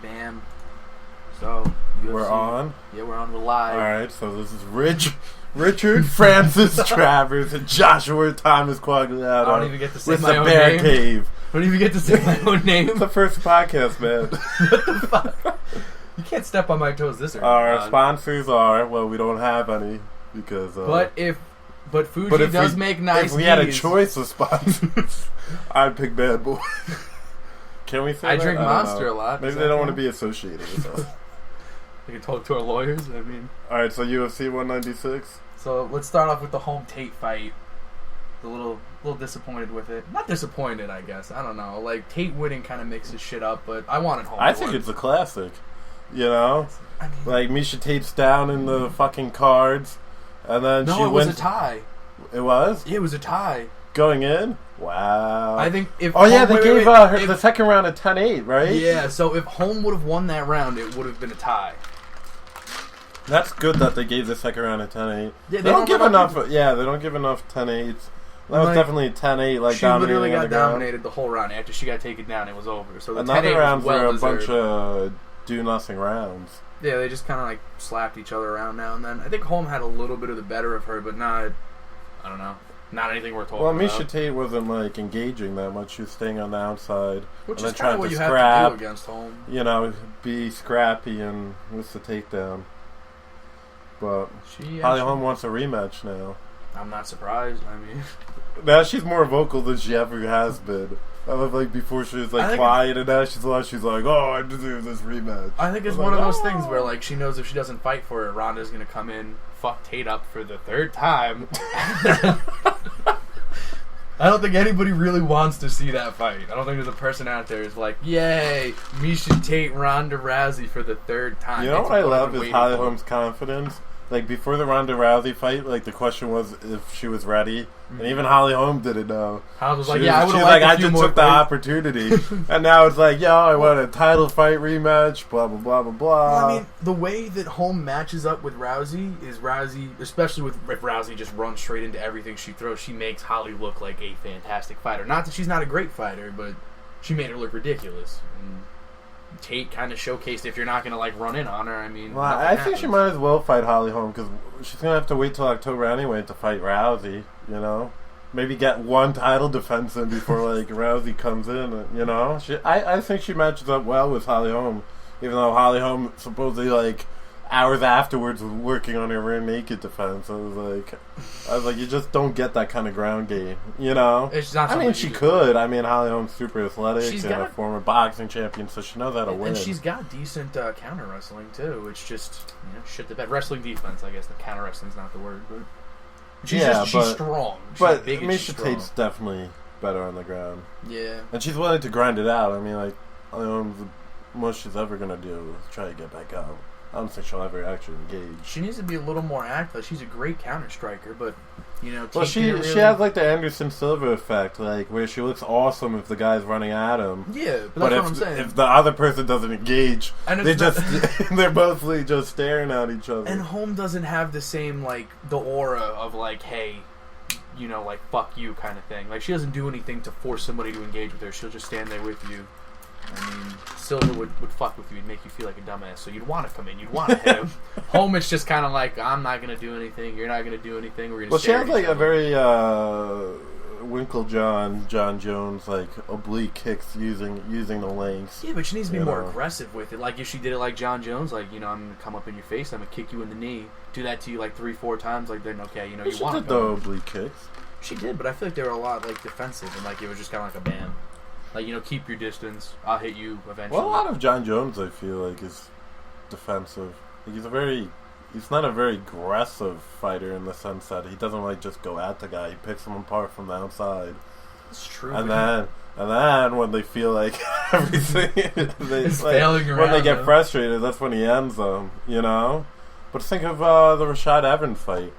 Bam. So, UFC. We're on? Yeah, we're on. We're live. Alright, so this is Richard Francis Travers and Joshua Thomas Quagliato. I don't even get to say with my the own Bearcave. name. I don't even get to say my own name. It's the first podcast, man. What the fuck? You can't step on my toes this early. Our sponsors are, well, we don't have any because... But Fuji does make nice If we had a choice of sponsors, I'd pick Bad Boy. Can we say I that? drink Monster a lot. Maybe they don't want to be associated with us. We can talk to our lawyers. I mean... Alright, so UFC 196. So let's start off with the home Tate fight. A little disappointed with it. Not disappointed, I guess. I don't know. Like, Tate winning kind of mixes shit up, but I wanted home. I think it's a classic. You know? I mean, like, Miesha Tate's down in the fucking cards, and then she wins. Was a tie. It was? Yeah, it was a tie. Going in? Wow. I think if... Oh, yeah, they gave her the second round a 10-8, right? Yeah, so if Home would have won that round, it would have been a tie. That's good that they gave the second round a 10-8. Yeah, they don't give enough... Yeah, they don't give enough 10-8s. That was definitely a 10-8, like, she literally got dominated the whole round. After she got taken down, it was over. So the another rounds were a deserved. bunch of do-nothing rounds. Yeah, they just kind of, like, slapped each other around now and then. I think Home had a little bit of the better of her, but not... I don't know. Not anything we're talking about. Well, Miesha Tate wasn't, like, engaging that much. She was staying on the outside. Which and is then kind of what you have to do against Home. You know, be scrappy and with the takedown. But Holly Holm wants a rematch now. I'm not surprised. I mean... Now she's more vocal than she ever has been. I love, like, before she was, like, quiet, and now she's like, oh, I deserve this rematch. I think it's one of those things where, like, she knows if she doesn't fight for it, Ronda's going to come in, fuck Tate up for the third time. I don't think anybody really wants to see that fight. I don't think there's a person out there who's like, yay, Miesha Tate, Ronda Rousey for the third time. You know what I love is Holly Holm's confidence. Like, before the Ronda Rousey fight, like, the question was if she was ready. Mm-hmm. And even Holly Holm didn't know. Holly was like, yeah, I would have liked a I few just more took the opportunity. And now it's like, yo, I want a title fight rematch, blah, blah, blah, blah, blah. Well, I mean, the way that Holm matches up with Rousey is especially if Rousey just runs straight into everything she throws, she makes Holly look like a fantastic fighter. Not that she's not a great fighter, but she made her look ridiculous. And Tate kind of showcased if you're not going to, like, run in on her. I mean, well, I think she might as well fight Holly Holm because she's going to have to wait till October anyway to fight Rousey, you know? Maybe get one title defense in before, like, Rousey comes in, you know? I think she matches up well with Holly Holm, even though Holly Holm supposedly, like, hours afterwards was working on her rear naked defense. I was like, you just don't get that kind of ground game, you know? It's not. I mean, she could. I mean, Holly Holm's super athletic. She's a former boxing champion, so she knows how to win. And she's got decent counter wrestling too. It's just shit the bed. Wrestling defense, I guess. The counter wrestling's not the word, but she's strong. But Miesha Tate's definitely better on the ground. Yeah, and she's willing to grind it out. I mean, like, Holly Holm's the most she's ever gonna do is try to get back up. I don't think she'll ever actually engage. She needs to be a little more active. She's a great counter striker, but well, she has like the Anderson Silva effect, like where she looks awesome if the guy's running at him. Yeah, but that's what I'm saying. If the other person doesn't engage, they're mostly just staring at each other. And Holm doesn't have the same like the aura of like, hey, like fuck you kind of thing. Like she doesn't do anything to force somebody to engage with her. She'll just stand there with you. I mean, Silva would fuck with you and make you feel like a dumbass, so you'd want to come in, you'd want to hit him. Home, it's just kind of like, I'm not going to do anything, you're not going to do anything, we're going to stare at each other. She has like a very Winklejohn, John Jones, like oblique kicks using the lengths. Yeah, but she needs to be more aggressive with it. Like if she did it like John Jones, like, I'm going to come up in your face, I'm going to kick you in the knee, do that to you like 3-4 times, like then okay, you want to She did the oblique kicks. She did, but I feel like they were a lot like defensive, and like it was just kind of like a bam. Like, keep your distance. I'll hit you eventually. Well, a lot of John Jones, I feel like, is defensive. Like, he's not a very aggressive fighter in the sense that he doesn't, like, just go at the guy. He picks him apart from the outside. That's true. And then when they feel like everything is failing around, when they get frustrated, that's when he ends them, But think of the Rashad Evans fight,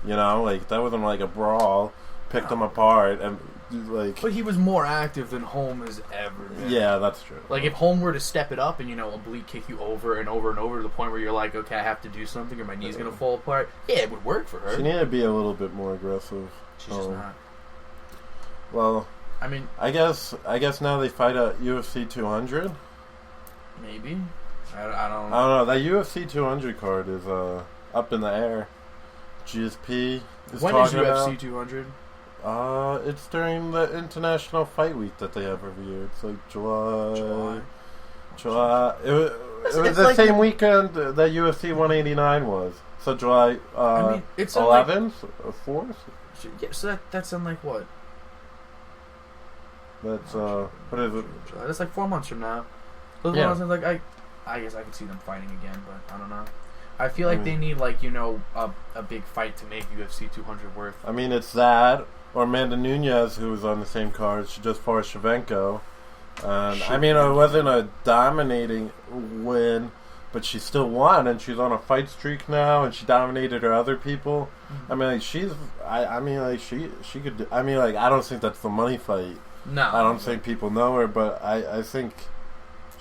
like, that wasn't, like, a brawl. Picked them apart and like. But he was more active than Holm has ever been. Yeah, that's true. Like if Holm were to step it up and oblique kick you over and over and over to the point where you're like, okay, I have to do something or my knee's gonna fall apart. Yeah, it would work for her. She needed to be a little bit more aggressive. She's just not. Well, I mean, I guess now they fight at UFC 200. Maybe. I don't. I don't know. That UFC 200 card is up in the air. GSP is When is talking UFC about. 200? It's during the International Fight Week that they have every year. It's like July. It was the same weekend that UFC 189 was. So July it's 11th or 4th? Yeah, so that's in like what? That's what is it? July. That's like 4 months from now. Those Yeah. ones are like I guess I could see them fighting again, but I don't know. I feel like they need like a big fight to make UFC 200 worth. I mean, it's that or Amanda Nunes, who was on the same card. She just fought Shevchenko. And I mean, it wasn't a dominating win, but she still won, and she's on a fight streak now, and she dominated her other people. Mm-hmm. I mean, like she could. I mean, like I don't think that's the money fight. No, I don't think people know her, but I think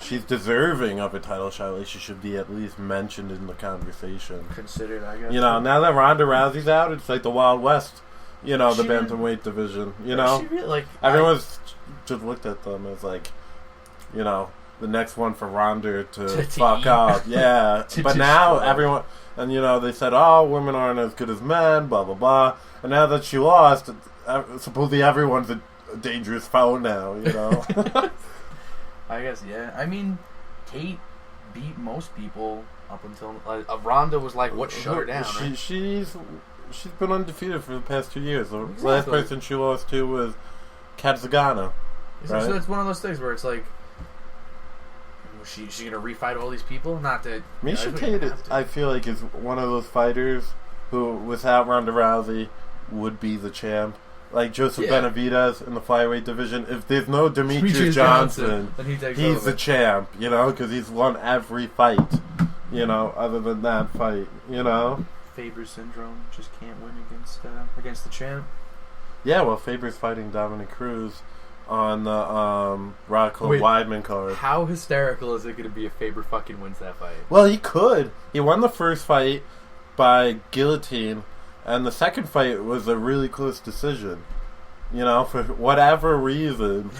she's deserving of a title shot. Like she should be at least mentioned in the conversation. Considered, I guess. Now that Ronda Rousey's out, it's like the Wild West. The She bantamweight division. She really, Everyone's just looked at them as like, the next one for Ronda to fuck eat. up. Yeah. But now everyone, and they said, oh, women aren't as good as men, blah, blah, blah. And now that she lost, supposedly everyone's a dangerous foe now, I guess, yeah. I mean, Kate beat most people up until Ronda was like what shut her down, right? She's been undefeated for the past 2 years. The Exactly. last person she lost to was Kat Zagana. Right? So it's one of those things where it's like, was she gonna refight all these people? Not that Misha Tate, I feel like, is one of those fighters who, without Ronda Rousey, would be the champ. Like Joseph Benavidez in the flyweight division. If there's no Demetrius Johnson, then he's the champ, because he's won every fight, other than that fight, Faber syndrome, just can't win against the champ. Yeah, well, Faber's fighting Dominic Cruz on the Rockhold Weidman card. How hysterical is it going to be if Faber fucking wins that fight? Well, he could. He won the first fight by guillotine, and the second fight was a really close decision. For whatever reason,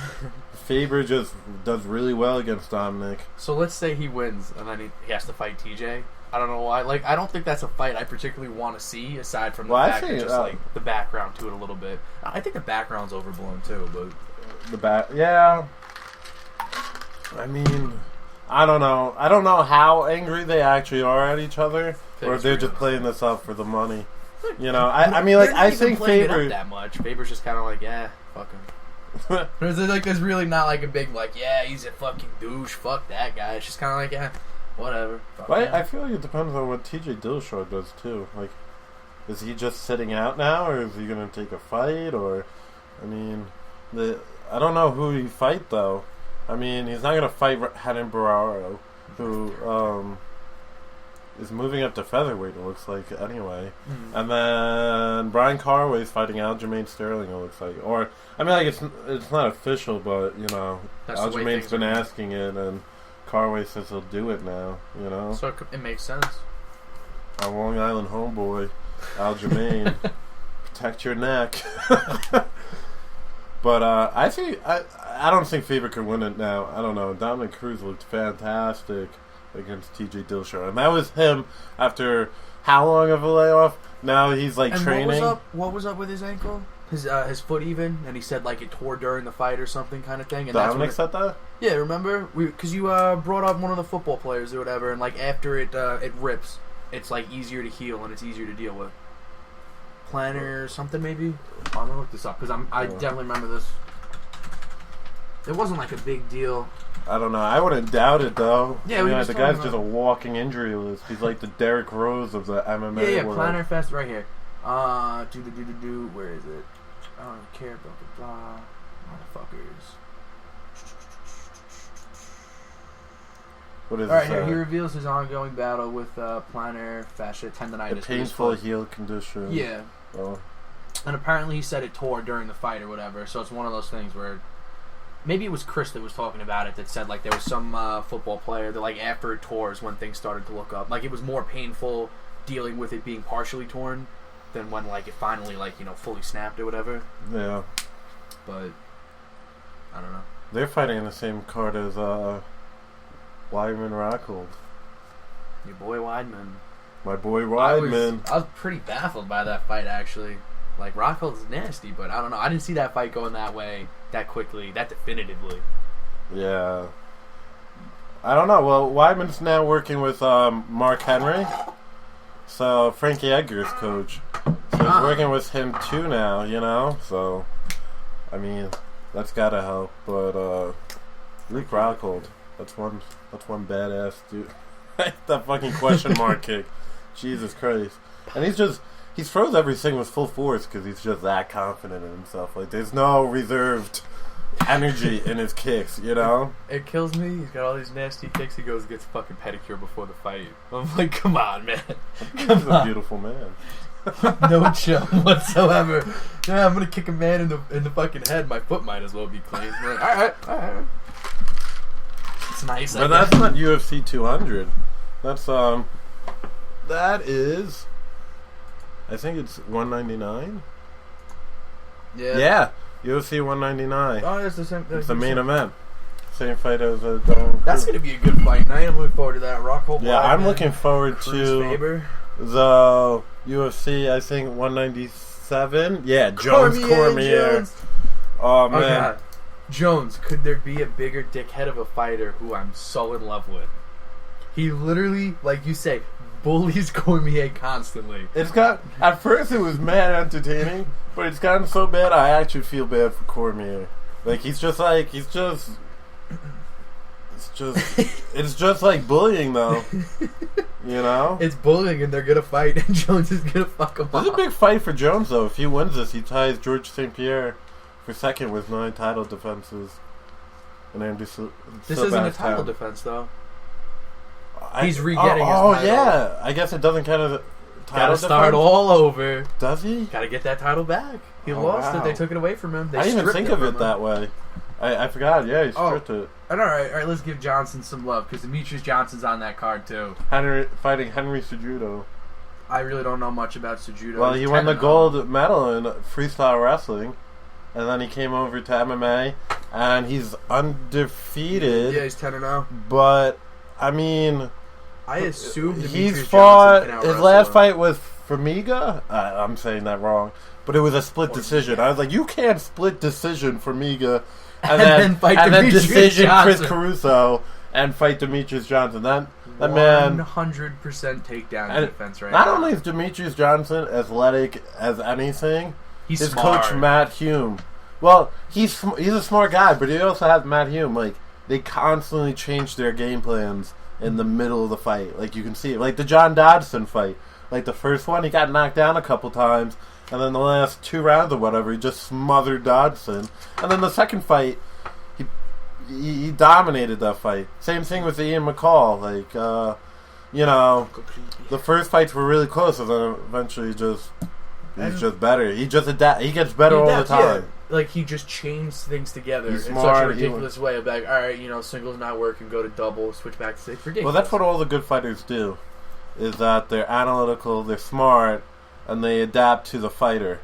Faber just does really well against Dominic. So let's say he wins, and then he has to fight TJ. I don't know why. Like, I don't think that's a fight I particularly want to see, aside from the fact that just like the background to it a little bit. I think the background's overblown too, but yeah. I mean, I don't know. I don't know how angry they actually are at each other, or if they're just playing this up for the money. I mean, like I think Faber that much. Faber's just kind of like, yeah, fuck him. There's really not like a big he's a fucking douche. Fuck that guy. It's just kind of like, yeah. Whatever. Well, I feel like it depends on what TJ Dillashaw does too. Like, is he just sitting out now, or is he going to take a fight? Or, I mean, I don't know who he fight though. I mean, he's not going to fight Renan Barrero, who is moving up to featherweight. It looks like anyway. Mm-hmm. And then Brian Carway's fighting Aljamain Sterling. It looks like, or I mean, like it's not official, but Aljamain's been asking it and. Carway says he'll do it now, So it makes sense. Our Long Island homeboy, Aljamain, protect your neck. But I think I don't think Faber could win it now. I don't know. Dominic Cruz looked fantastic against TJ Dillashaw, and that was him after how long of a layoff? Now he's like training. What was up with his ankle? His foot even, and he said like it tore during the fight or something kind of thing. And Dominic said that? Yeah, remember? Because you brought up one of the football players or whatever, and like after it rips, it's like easier to heal and it's easier to deal with. Planner or something maybe? I'm gonna look this up because I definitely remember this. It wasn't like a big deal. I don't know. I wouldn't doubt it though. Yeah, the guy's just a walking injury list. He's like the Derrick Rose of the MMA Yeah, world. Planner Fest right here. Where is it? I don't care, blah, blah, blah. Motherfuckers. What is Alright, here he reveals his ongoing battle with plantar fascia tendonitis. A painful heel condition. Yeah. Oh. And apparently he said it tore during the fight or whatever, so it's one of those things where... Maybe it was Chris that was talking about it that said like there was some football player that like after it tore is when things started to look up. Like it was more painful dealing with it being partially torn than when like it finally fully snapped or whatever. Yeah. But I don't know. They're fighting in the same card as Weidman Rockhold. Your boy Weidman. My boy Weidman. I was pretty baffled by that fight, actually. Like, Rockhold's nasty, but I don't know. I didn't see that fight going that way, that quickly, that definitively. Yeah. I don't know. Well, Weidman's now working with Mark Henry. So, Frankie Edgar's coach. So, he's working with him too now, you know? So, I mean, that's gotta help. But, Luke Rockhold, that's one badass dude. That fucking question mark kick. Jesus Christ. And he throws everything with full force because he's just that confident in himself. Like, there's no reserved energy in his kicks, you know? It kills me. He's got all these nasty kicks. He goes and gets a fucking pedicure before the fight. I'm like, come on, man. He's a beautiful man. No chill whatsoever. Yeah, I'm gonna kick a man in the fucking head. My foot might as well be clean. Like, all right. It's nice. But that's not UFC 200. That's that is, I think it's 199. Yeah. UFC 199. Oh, it's the same. It's the main event. Same fight as Don. That's gonna be a good fight night. I'm looking forward to that. Rockhold. Yeah, I'm looking forward to Faber. The UFC. I think 197. Yeah, Cormier. Jones. Oh man, God. Jones. Could there be a bigger dickhead of a fighter who I'm so in love with? He literally, like you say, bullies Cormier constantly. It's got. At first, it was mad entertaining, but it's gotten so bad. I actually feel bad for Cormier. Like it's just like bullying, though. You know, it's bullying, and they're gonna fight, and Jones is gonna fuck him up. It's a big fight for Jones, though. If he wins this, he ties George St. Pierre for second with 9 title defenses. And this isn't a title defense, though. He's re-getting his title. Oh, yeah. I guess it doesn't count as a title Gotta start all over. Does he? Gotta get that title back. He lost it. They took it away from him. I didn't even think of it that way. I forgot. Yeah, he stripped it. All right. Let's give Johnson some love because Demetrius Johnson's on that card too. Fighting Henry Cejudo. I really don't know much about Cejudo. Well, he won the gold medal in freestyle wrestling, and then he came over to MMA, and he's undefeated. Yeah, he's 10-0. But I mean, I assume he's fought. His last fight was Formiga. I'm saying that wrong, but it was a split decision. I was like, you can't split decision Formiga. And then fight decision Johnson. Chris Caruso and fight Demetrius Johnson. That man 100% takedown defense right not now. Not only is Demetrius Johnson athletic as anything, his smart. Coach Matt Hume. Well, he's a smart guy, but he also has Matt Hume. Like they constantly change their game plans in the middle of the fight. Like you can see it. Like the John Dodson fight. Like the first one, he got knocked down a couple times. And then the last 2 rounds or whatever, he just smothered Dodson. And then the second fight, he dominated that fight. Same thing with Ian McCall. Like, the first fights were really close, and then eventually he's just better. He gets better all the time. Yeah. Like, he just changed things together in such a ridiculous way. Like, all right, singles not working, go to double, switch back to six. Ridiculous. Well, that's what all the good fighters do, is that they're analytical, they're smart, and they adapt to the fighter.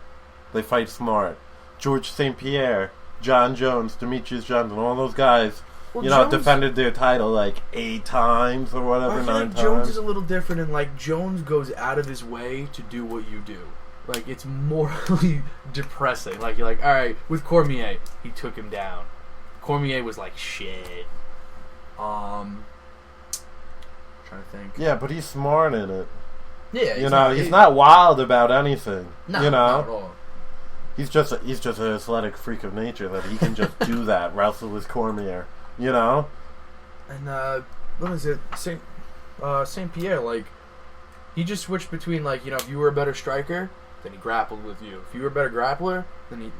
They fight smart. George St. Pierre, John Jones, Demetrius Johnson, all those guys, defended their title like 8 times or whatever, 9 times. Jones is a little different, and like Jones goes out of his way to do what you do. Like it's morally depressing. Like you're like, all right, with Cormier, he took him down. Cormier was like shit. Trying to think. Yeah, but he's smart in it. Yeah, he's not wild about anything. No, not at all. He's just an athletic freak of nature that he can just do that, wrestle with Cormier. And what is it? Saint Pierre, like he just switched between if you were a better striker, then he grappled with you. If you were a better grappler, then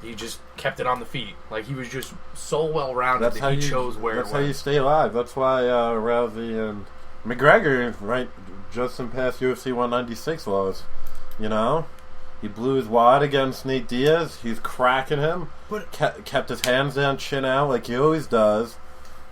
he just kept it on the feet. Like he was just so well rounded that he chose where. That's how you stay alive. That's why Rousey and McGregor, right, just in past UFC 196 was, he blew his wad against Nate Diaz. He's cracking him, but kept his hands down, chin out like he always does,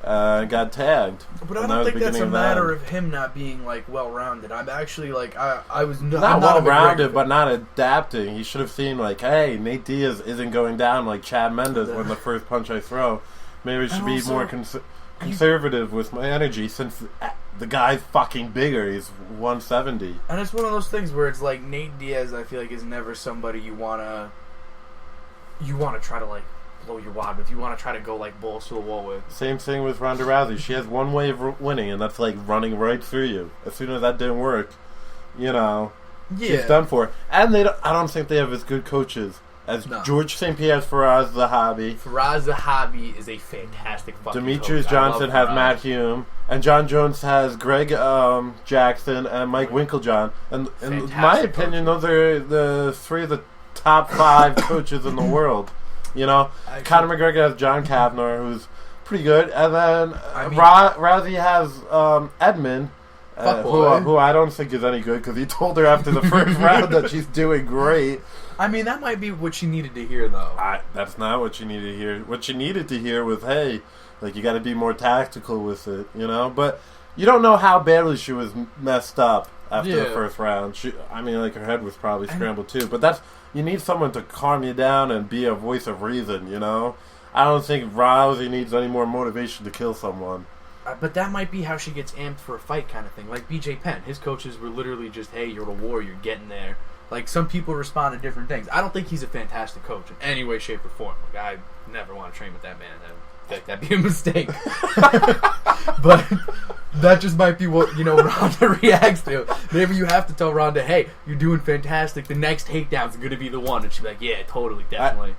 got tagged. But I don't think that's a matter of him not being well rounded. I'm actually I was not well rounded, but not adapting. He should have seen hey, Nate Diaz isn't going down like Chad Mendes when the first punch I throw. Maybe it should be more. conservative with my energy since the guy's fucking bigger. He's 170. And it's one of those things where it's like Nate Diaz, I feel like, is never somebody you wanna try to like blow your wad with. You want to try to go like balls to the wall with. Same thing with Ronda Rousey. She has one way of winning, and that's like running right through you. As soon as that didn't work, she's done for. And I don't think they have as good coaches as George St. Pierre's Faraz Zahabi. Faraz Zahabi is a fantastic fucking Demetrius coach. Johnson has Matt Hume, and John Jones has Greg Jackson and Mike Winklejohn. And in my opinion, those are the three of the top 5 coaches in the world. Conor McGregor has John Kavner, who's pretty good, and then Rousey has Edmund, who I don't think is any good because he told her after the first round that she's doing great. I mean, that might be what she needed to hear, though. That's not what she needed to hear. What she needed to hear was, hey, like, you got to be more tactical with it, But you don't know how badly she was messed up after the first round. Her head was probably scrambled too. But you need someone to calm you down and be a voice of reason, I don't think Rousey needs any more motivation to kill someone. But that might be how she gets amped for a fight kind of thing. Like BJ Penn, his coaches were literally just, hey, you're a warrior, getting there. Like, some people respond to different things. I don't think he's a fantastic coach in any way, shape, or form. Like, I never want to train with that man. That'd be a mistake. But that just might be what, Ronda reacts to. Maybe you have to tell Ronda, hey, you're doing fantastic. The next takedown's going to be the one. And she'd be like, yeah, totally, definitely.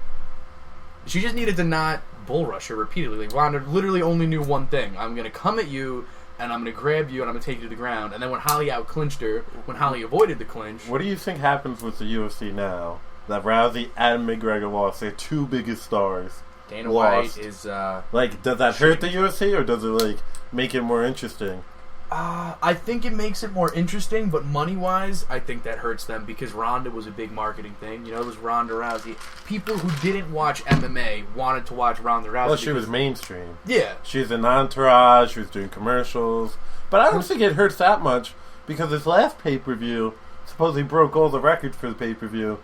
She just needed to not bull rush her repeatedly. Like, Ronda literally only knew one thing. I'm going to come at you, and I'm going to grab you, and I'm going to take you to the ground. And then when Holly out-clinched her, when Holly avoided the clinch... What do you think happens with the UFC now that Rousey and McGregor lost? Their 2 biggest stars. Dana White is... does that hurt the UFC, or does it, make it more interesting? I think it makes it more interesting, but money-wise, I think that hurts them because Ronda was a big marketing thing. It was Ronda Rousey. People who didn't watch MMA wanted to watch Ronda Rousey. Well, she was mainstream. Yeah. She was in Entourage, she was doing commercials. But I don't think it hurts that much because his last pay-per-view supposedly broke all the records for the pay-per-view.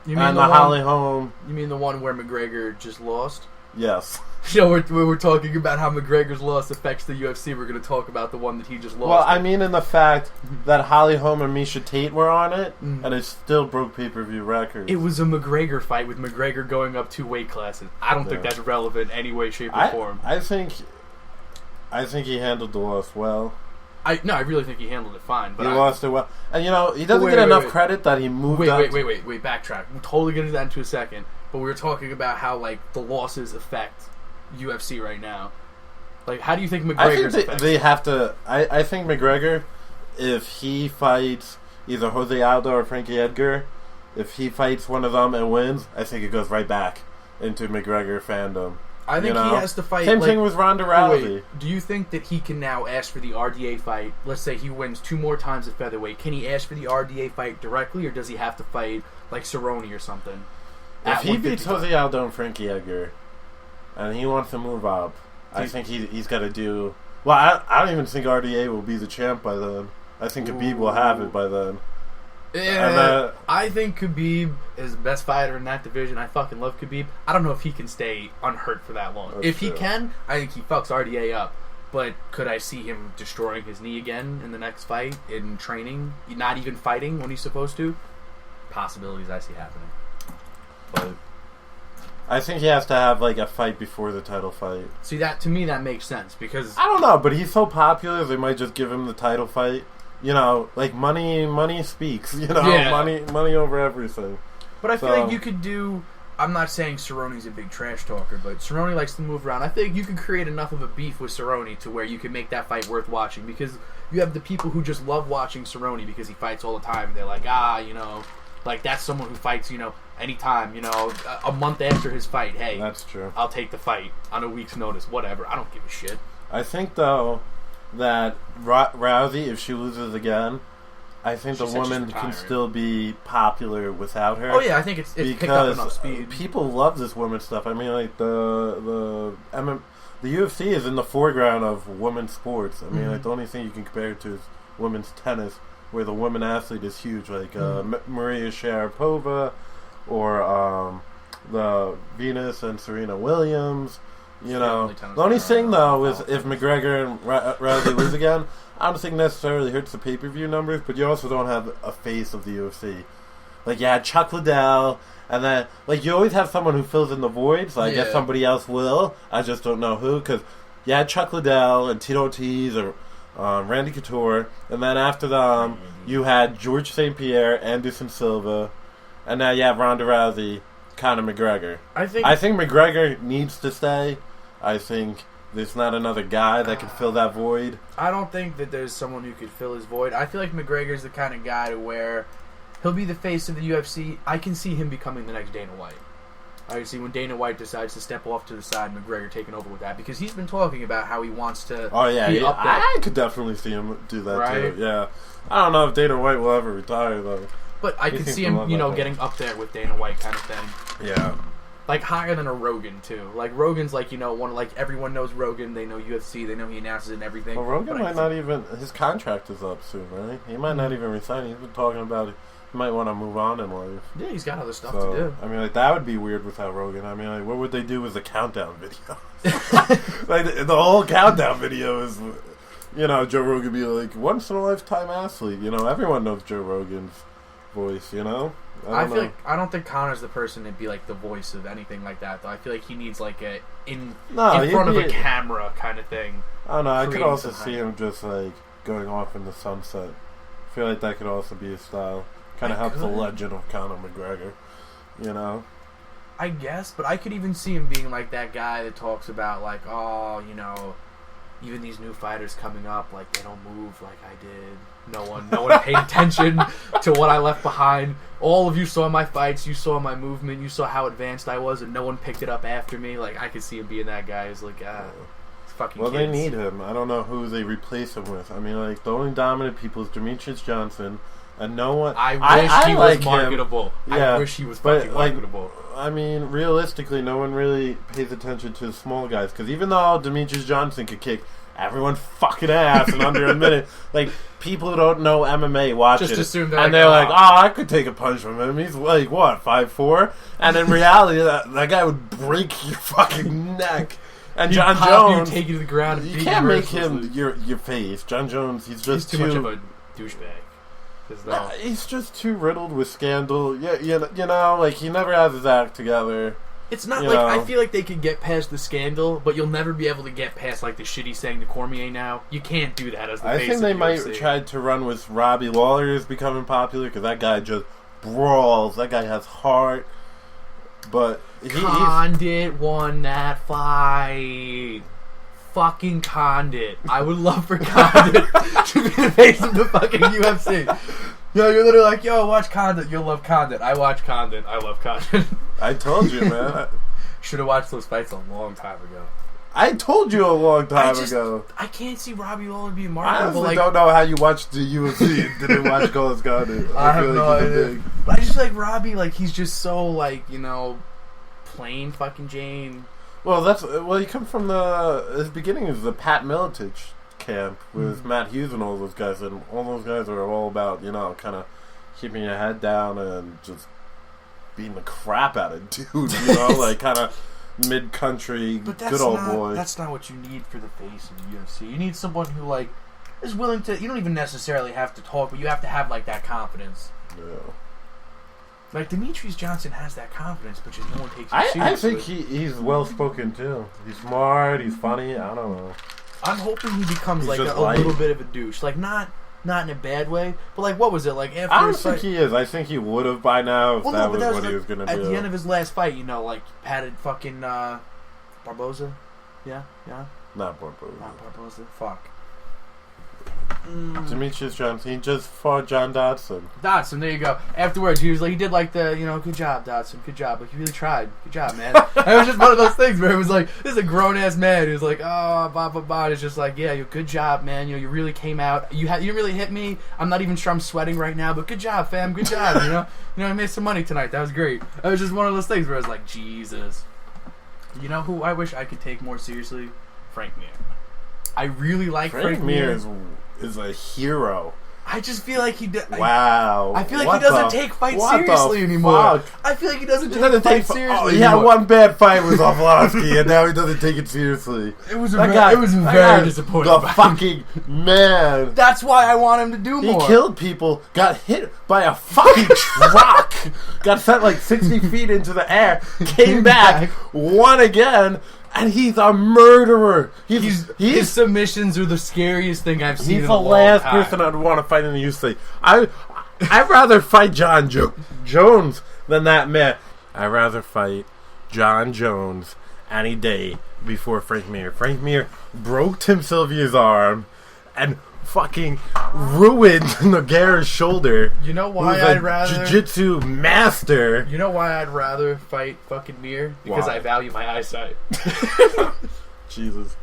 Holly Holm. You mean the one where McGregor just lost? Yes. We're talking about how McGregor's loss affects the UFC. We're going to talk about the one that he just lost. Well, I mean in the fact that Holly Holm and Miesha Tate were on it, and it still broke pay-per-view records. It was a McGregor fight with McGregor going up 2 weight classes. I don't think that's relevant any way, shape, or form. I think he handled the loss well. I really think he handled it fine. But he lost it well. And, he doesn't get enough credit that he moved up. Wait, backtrack. We'll totally get into that in a second. But we were talking about how, the losses affect UFC right now. How do you think McGregor's they have to... I think McGregor, if he fights either Jose Aldo or Frankie Edgar, if he fights one of them and wins, I think it goes right back into McGregor fandom. I think he has to fight... Same thing with Ronda Rousey. Do you think that he can now ask for the RDA fight? Let's say he wins 2 more times at featherweight. Can he ask for the RDA fight directly, or does he have to fight Cerrone or something? If he beats Jose Aldo and Frankie Edgar, and he wants to move up, I think he's got to do... Well, I don't even think RDA will be the champ by then. I think Khabib will have it by then. Yeah, I think Khabib is the best fighter in that division. I fucking love Khabib. I don't know if he can stay unhurt for that long. If he can, I think he fucks RDA up. But could I see him destroying his knee again in the next fight, in training, not even fighting when he's supposed to? Possibilities I see happening. But I think he has to have a fight before the title fight. See, that to me that makes sense because I don't know, but he's so popular they might just give him the title fight. Money speaks. Money over everything. But I feel like you could do. I'm not saying Cerrone's a big trash talker, but Cerrone likes to move around. I think you could create enough of a beef with Cerrone to where you can make that fight worth watching because you have the people who just love watching Cerrone because he fights all the time. They're like, that's someone who fights, anytime, a month after his fight. Hey, that's true. I'll take the fight on a week's notice. Whatever. I don't give a shit. I think though that Rousey, if she loses again, I think the woman can still be popular without her. Oh yeah, I think it's picked up enough speed. People love this women's stuff. I mean, the UFC is in the foreground of women's sports. I mean, the only thing you can compare it to is women's tennis, where the woman athlete is huge, Maria Sharapova, or the Venus and Serena Williams. You know, the only thing though is if McGregor and Rousey lose again, I don't think necessarily hurts the pay-per-view numbers, but you also don't have a face of the UFC. Like, you had Chuck Liddell, and then, like, you always have someone who fills in the void, so I guess somebody else will. I just don't know who, because you had Chuck Liddell and Tito Ortiz or Randy Couture, and then after them, you had George St. Pierre, Anderson Silva, and now you have Ronda Rousey, Conor McGregor. I think McGregor needs to stay. I think there's not another guy that can fill that void. I don't think that there's someone who could fill his void. I feel like McGregor's the kind of guy to where he'll be the face of the UFC. I can see him becoming the next Dana White. I can see when Dana White decides to step off to the side, McGregor taking over with that, because he's been talking about how he wants to be up there. I could definitely see him do that too. Yeah, I don't know if Dana White will ever retire though. But I could see him, getting up there with Dana White kind of thing. Yeah. Like, higher than a Rogan, too. Like, Rogan's, like, everyone knows Rogan. They know UFC. They know he announces it and everything. Well, Rogan might not even... His contract is up soon, right? He might not even resign. He's been talking about it. He might want to move on in life. Yeah, he's got other stuff to do. I mean, like, that would be weird without Rogan. I mean, like, what would they do with the countdown video? Like, the whole countdown video is... Joe Rogan be like, once-in-a-lifetime athlete. Everyone knows Joe Rogan's voice, I don't think Conor's the person to be like the voice of anything like that, though. I feel like he needs like in front of a camera kind of thing. I don't know. I could also see him just like going off in the sunset. I feel like that could also be his style. Kind of helps the legend of Conor McGregor. I guess, but I could even see him being like that guy that talks about like, even these new fighters coming up, like they don't move like I did. No one paid attention to what I left behind. All of you saw my fights, you saw my movement, you saw how advanced I was, and no one picked it up after me. Like, I could see him being that guy who's like, fucking Well, kids. They need him. I don't know who they replace him with. I mean, like, the only dominant people is Demetrius Johnson, and no one... I wish he was marketable. Yeah, I wish he was fucking marketable. I mean, realistically, no one really pays attention to the small guys, because even though Demetrius Johnson could kick everyone fucking ass in under a minute, like, people who don't know MMA watch just it, assume and they're like, I could take a punch from him. He's like, what, 5'4"? And in reality, that guy would break your fucking neck. And John Jones, take you to the ground. You can't make him your face. John Jones, he's too much of a douchebag. He's just too riddled with scandal. Yeah, like, he never has his act together. It's not like I feel like they could get past the scandal, but you'll never be able to get past like the shit he's saying to Cormier now. You can't do that as the face I think of they the might UFC. try to run with Robbie Lawler is becoming popular because that guy just brawls. That guy has heart. But Condit won that fight. Fucking Condit. I would love for Condit to be the face of the fucking UFC. Yo, you're literally like, watch Condit. You'll love Condit. I watch Condit. I love Condit. I told you, man. Should have watched those fights a long time ago. I told you a long time ago. I can't see Robbie Lawler being I marketable. honestly don't know how you watched the UFC and didn't watch Gold's Condit. I have no idea. But I just like Robbie, like, he's just so, like, plain fucking Jane. Well, he comes from his beginning is the Pat Miletich camp with Matt Hughes and all those guys, and all those guys are all about, kind of keeping your head down and just beating the crap out of dude, like kind of mid-country, good old boy. That's not what you need for the face of the UFC. You need someone who, like, is willing to, you don't even necessarily have to talk, but you have to have, like, that confidence. Yeah. Like, Demetrius Johnson has that confidence, but just no one takes him seriously. I think he's well-spoken, too. He's smart, he's funny, I don't know. I'm hoping he becomes, like, a little bit of a douche. Like, not in a bad way, but, like, what was it? Like, after I don't think he is. I think he would have by now if that was what he was going to do. At the end of his last fight, like, patted fucking, Barboza? Yeah? Not Barboza. Not Barboza. Fuck. Demetrius Johnson, he just fought John Dodson. Dodson, there you go. Afterwards, he was like, he did like the, good job, Dodson, good job. Like, you really tried. Good job, man. And it was just one of those things where it was like, this is a grown-ass man who's like, blah, blah, blah. It's just like, yeah, good job, man. You really came out. You really hit me. I'm not even sure I'm sweating right now, but good job, fam. Good job, I made some money tonight. That was great. It was just one of those things where I was like, Jesus. You know who I wish I could take more seriously? Frank Mir. I really like Frank Mir. Is a hero. I just feel like he. Wow. I feel like he doesn't take fights seriously anymore. Fuck? I feel like he doesn't take fights seriously. Yeah, one bad fight with Arlovsky, and now he doesn't take it seriously. It was very disappointing. The fucking man. That's why I want him to do more. He killed people, got hit by a fucking truck, got sent like 60 feet into the air, came back, won again. And he's a murderer. His submissions are the scariest thing I've seen. He's the last person I'd want to fight in the UFC. I'd rather fight John Jones than that man. I'd rather fight John Jones any day before Frank Mir. Frank Mir broke Tim Sylvia's arm and fucking ruined Nogueira's shoulder. You know why I'd rather jiu-jitsu master. You know why I'd rather fight fucking Mir? Because I value my eyesight. Jesus.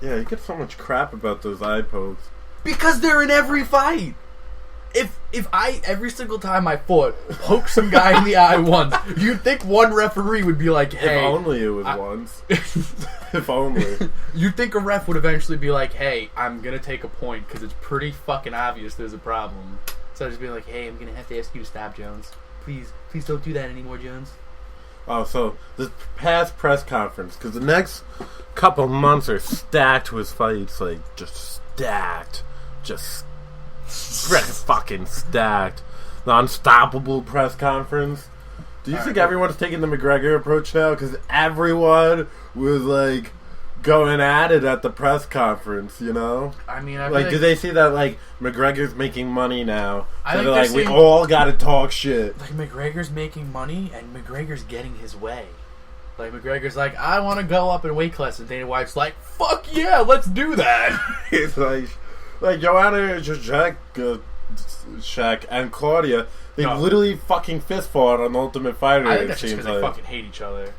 Yeah, you get so much crap about those eye pokes. Because they're in every fight. If I every single time I fought poke some guy in the eye once, you'd think one referee would be like, "Hey." If only it was once. If only. You'd think a ref would eventually be like, "Hey, I'm gonna take a point because it's pretty fucking obvious there's a problem." So I'd just be like, "Hey, I'm gonna have to ask you to stop, Jones. Please don't do that anymore, Jones." Oh, so this past press conference, because the next couple months are stacked with fights, like just stacked, just fucking stacked. The unstoppable press conference. Do you think everyone's taking the McGregor approach now? Because everyone was like going at it at the press conference, you know? I mean, do they see that like McGregor's making money now? I So think they're like, we seeing, all gotta talk shit. like McGregor's making money and McGregor's getting his way. Like McGregor's like, I want to go up in weight class, and Dana White's like, fuck yeah, let's do that. It's like Joanna Jacek and Claudia, they literally fucking fist fought on Ultimate Fighter. I think that's just because they fucking hate each other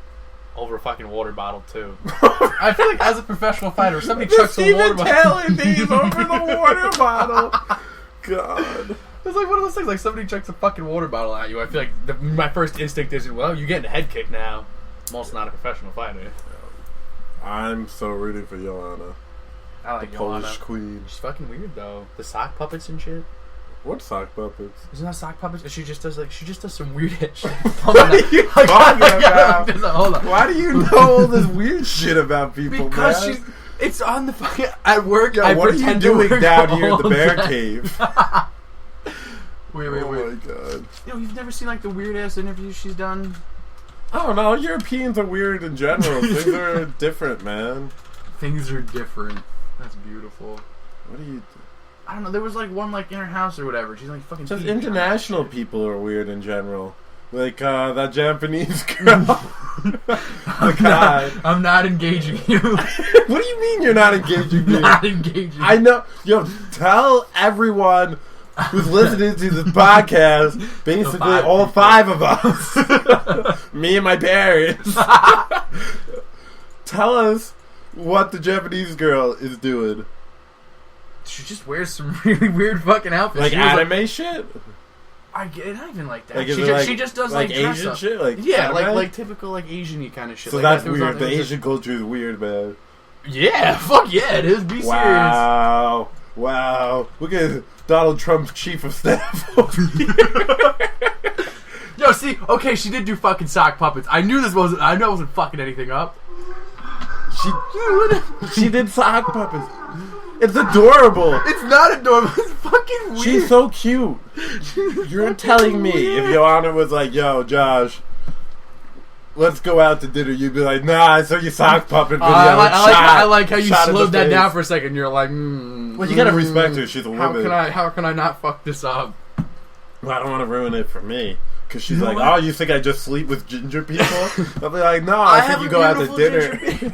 over a fucking water bottle too. I feel like as a professional fighter, if somebody chucks a water bottle over the water bottle. God. It's like one of those things, like somebody chucks a fucking water bottle at you. I feel like my first instinct is, well, you're getting a head kick now. I'm also not a professional fighter. I'm so rooting for Joanna. I like the Joanna. Polish queen. She's fucking weird though. The sock puppets and shit. What sock puppets? Isn't that sock puppets? She just does some weird shit. What are you talking about? Hold on. Why do you know all this weird shit about people? Because man? it's on the fucking at work. Yo, what are you doing down here at the Bearcave? Wait. Oh my god. Yo, you've never seen like the weird ass interviews she's done? I don't know. Europeans are weird in general. Things are different, man. Things are different. That's beautiful. What do you? I don't know. There was like one like in her house or whatever. She's like fucking. Just international people are weird in general. Like that Japanese girl. I'm not engaging you. What do you mean you're not engaging me? Not engaging. I know. Yo, tell everyone who's listening to this podcast, basically all five of us, me and my parents, tell us what the Japanese girl is doing. She just wears some really weird fucking outfits. Like anime shit? I get it, not even like that. Like, She just does like dress Asian up. shit? Like yeah, anime? like typical like Asian-y kind of shit. So like that's weird. The Asian culture is weird, man. Yeah, fuck yeah, it is. Be serious. Wow. Look at Donald Trump's chief of staff over here. Yo, see, okay, she did do fucking sock puppets. I knew I wasn't fucking anything up. She did sock puppets. It's adorable. It's not adorable. It's fucking weird. She's so cute. You're telling me if Joanna was like, yo, Josh, let's go out to dinner, you'd be like, nah, I saw your sock puppet video. I like how you slowed that down for a second. You're like, well, you gotta respect her. She's a woman. How can I not fuck this up? Well, I don't want to ruin it for me. Because she's like, oh, you think I just sleep with ginger people? I'll be like, no, I think you go out to dinner.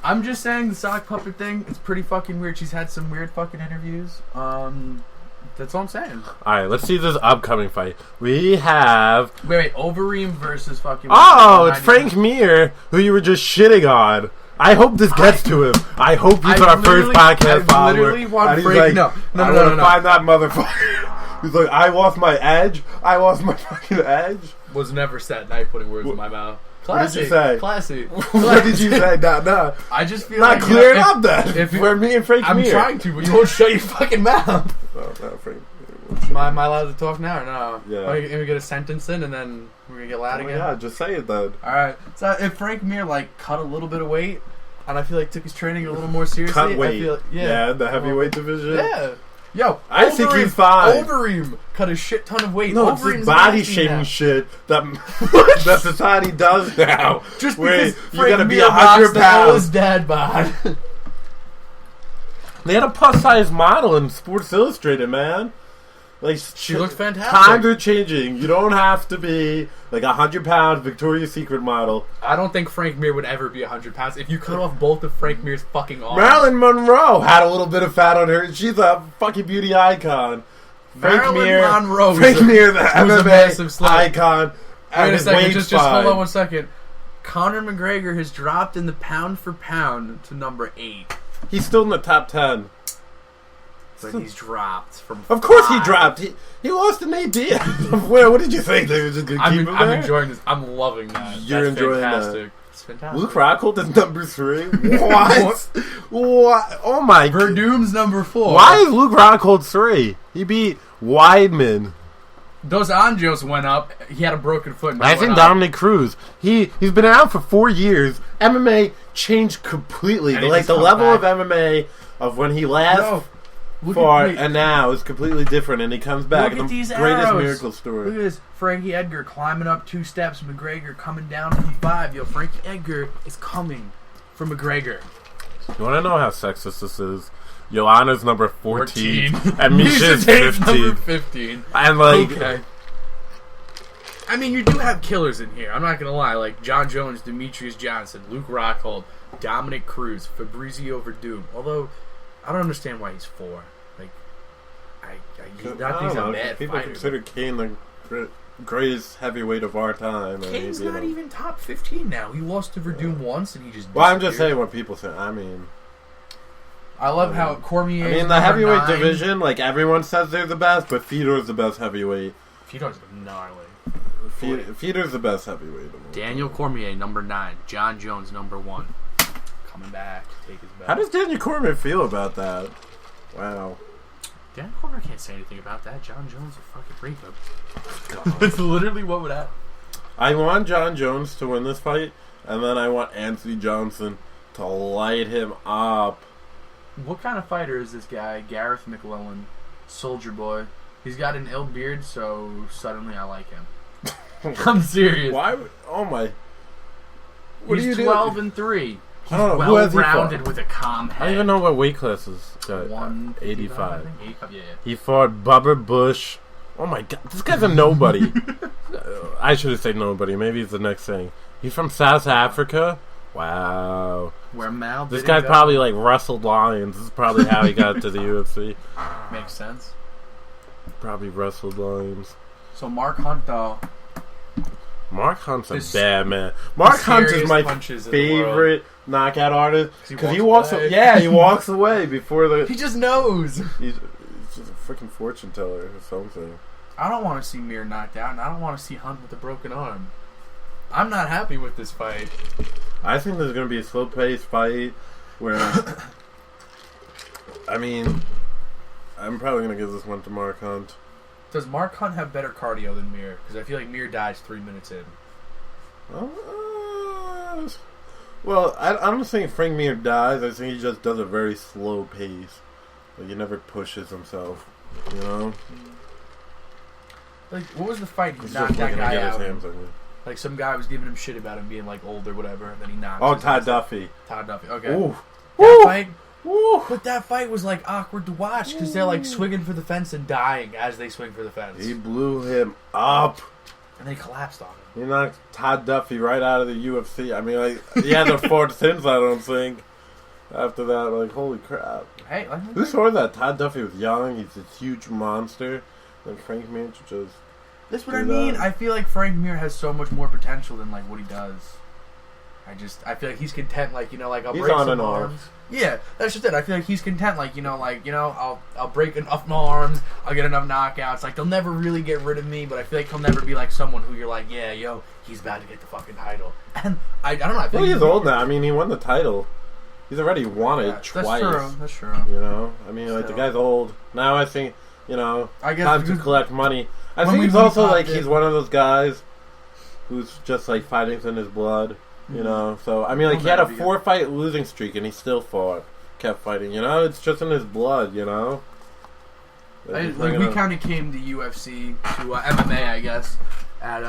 I'm just saying the sock puppet thing, it's pretty fucking weird. She's had some weird fucking interviews. That's all I'm saying. Alright, let's see this upcoming fight. We have... Wait, Overeem versus fucking... Oh, it's Frank Mir, who you were just shitting on. I hope this gets to him. I hope he's our first podcast follower. I literally want Frank... Like, no. I want to find that motherfucker. He's like, I lost my edge. I lost my fucking edge. Was never said. Now you're putting words in my mouth. What did you say? Classy. What did you say? No. I just feel not like clear up that. If we're me and Frank I'm Mir. trying to, but you won't shut your fucking mouth. No, Frank. Am I allowed to talk now or no? Yeah. Let me get a sentence in and then we're gonna get loud again. Yeah, just say it then. Alright. So if Frank Mir like cut a little bit of weight and I feel like took his training a little more seriously, Cut weight. I feel The heavyweight division. Yeah. Yo, I think he's fine. Overeem cut a shit ton of weight. No, it's this body shaming shit that society does now. Just where because you gotta be 100 pounds. dad bod. They had a plus size model in Sports Illustrated, man. Like she looked fantastic. Times are changing. You don't have to be like 100-pound Victoria's Secret model. I don't think Frank Mir would ever be 100 pounds. If you cut off both of Frank Mir's fucking arms. Marilyn Monroe had a little bit of fat on her. She's a fucking beauty icon. Marilyn Monroe. Frank Mir, the MMA icon. Wait a second. Just hold on 1 second. Conor McGregor has dropped in the pound for pound to number 8. He's still in the top 10. But he's dropped from. Of course he dropped. He lost an AD. What did you think? They were just going to keep him there? I'm enjoying this. I'm loving that. You're enjoying fantastic. that. It's fantastic. Luke Rockhold is number 3. What? What? Oh my God. Verdum's number 4. Why is Luke Rockhold 3? He beat Weidman. Dos Anjos went up. He had a broken foot. I think Dominic Cruz. He's been out for 4 years. MMA changed completely. Like the level of MMA of when he last fought and now is completely different. And he comes back. Look at these greatest arrows. miracle story. Look at this. Frankie Edgar climbing up 2 steps. McGregor coming down from 5. Yo, Frankie Edgar is coming for McGregor. You want to know how sexist this is? Joanna's number 14. And Misha's Misha's 15. number 15. And like... Okay. I mean, you do have killers in here. I'm not going to lie. Like John Jones, Demetrius Johnson, Luke Rockhold, Dominic Cruz, Fabrizio Verdum. Although, I don't understand why he's 4. Like, he's a bad people fighter. Consider Kane the greatest heavyweight of our time. Kane's not even top 15 now. He lost to Verdum once, and he just Well, I'm just saying what people say. I mean... I love how Cormier. I mean, the heavyweight division, like everyone says they're the best, but Fedor's the best heavyweight. Fedor's gnarly. Fedor's the best heavyweight. Daniel Cormier, number 9. John Jones, number 1. Coming back to take his belt. How does Daniel Cormier feel about that? Wow. Daniel Cormier can't say anything about that. John Jones will fucking break him. That's literally what would happen. I want John Jones to win this fight, and then I want Anthony Johnson to light him up. What kind of fighter is this guy? Gareth McLellan, Soldier Boy. He's got an ill beard, so suddenly I like him. I'm serious. Why? Oh my! What He's 12-3. He's I don't know. well-rounded with a calm head. I don't even know what weight class is. 185. 85. Yeah. He fought Bubba Bush. Oh my God! This guy's a nobody. I should have said nobody. Maybe it's the next thing. He's from South Africa. Wow. Where Mal This guy's probably like wrestled lions. This is probably how he got to the UFC. Makes sense. Probably wrestled lions. So Mark Hunt, though. Mark Hunt's a bad man. Mark Hunt is my favorite knockout artist because he walks away. Yeah, he walks away before the. He just knows. He's just a freaking fortune teller or something. I don't want to see Mir knocked out, and I don't want to see Hunt with a broken arm. I'm not happy with this fight. I think there's going to be a slow-paced fight where... I mean, I'm probably going to give this one to Mark Hunt. Does Mark Hunt have better cardio than Mir? Because I feel like Mir dies 3 minutes in. Well, I don't think Frank Mir dies. I think he just does a very slow pace. Like, he never pushes himself, you know? Like, what was the fight he knocked that guy out? His hands on you. Like, some guy was giving him shit about him being, like, old or whatever, and then he knocked Oh, Todd Duffy. Todd Duffy, okay. Ooh. That fight... Ooh. But that fight was, like, awkward to watch, because they're, like, swinging for the fence and dying as they swing for the fence. He blew him up. And they collapsed on him. He knocked Todd Duffy right out of the UFC. I mean, like, he hasn't fought since, I don't think. After that, like, holy crap. Hey, who saw that? Todd Duffy was young. He's this huge monster. Then Frank Mir just... That's what I mean. I feel like Frank Mir has so much more potential than like what he does. I feel like he's content, like, you know, like I'll break some arms. Yeah, that's just it. I feel like he's content. I'll break enough arms. I'll get enough knockouts. Like, they'll never really get rid of me, but I feel like he'll never be like someone who you're like, yeah, yo, he's about to get the fucking title. And I don't know. I think he's old now. I mean, he won the title. He's already won it twice. That's true. You know? I mean, like, the guy's old. Now I think, you know, I guess time to collect money. I think he's also, like, he's one of those guys who's just, like, fighting's in his blood. You know, so I mean, like, he had a 4-fight losing streak and he still fought, kept fighting. You know, it's just in his blood. You know, we kind of came to UFC to MMA, I guess, at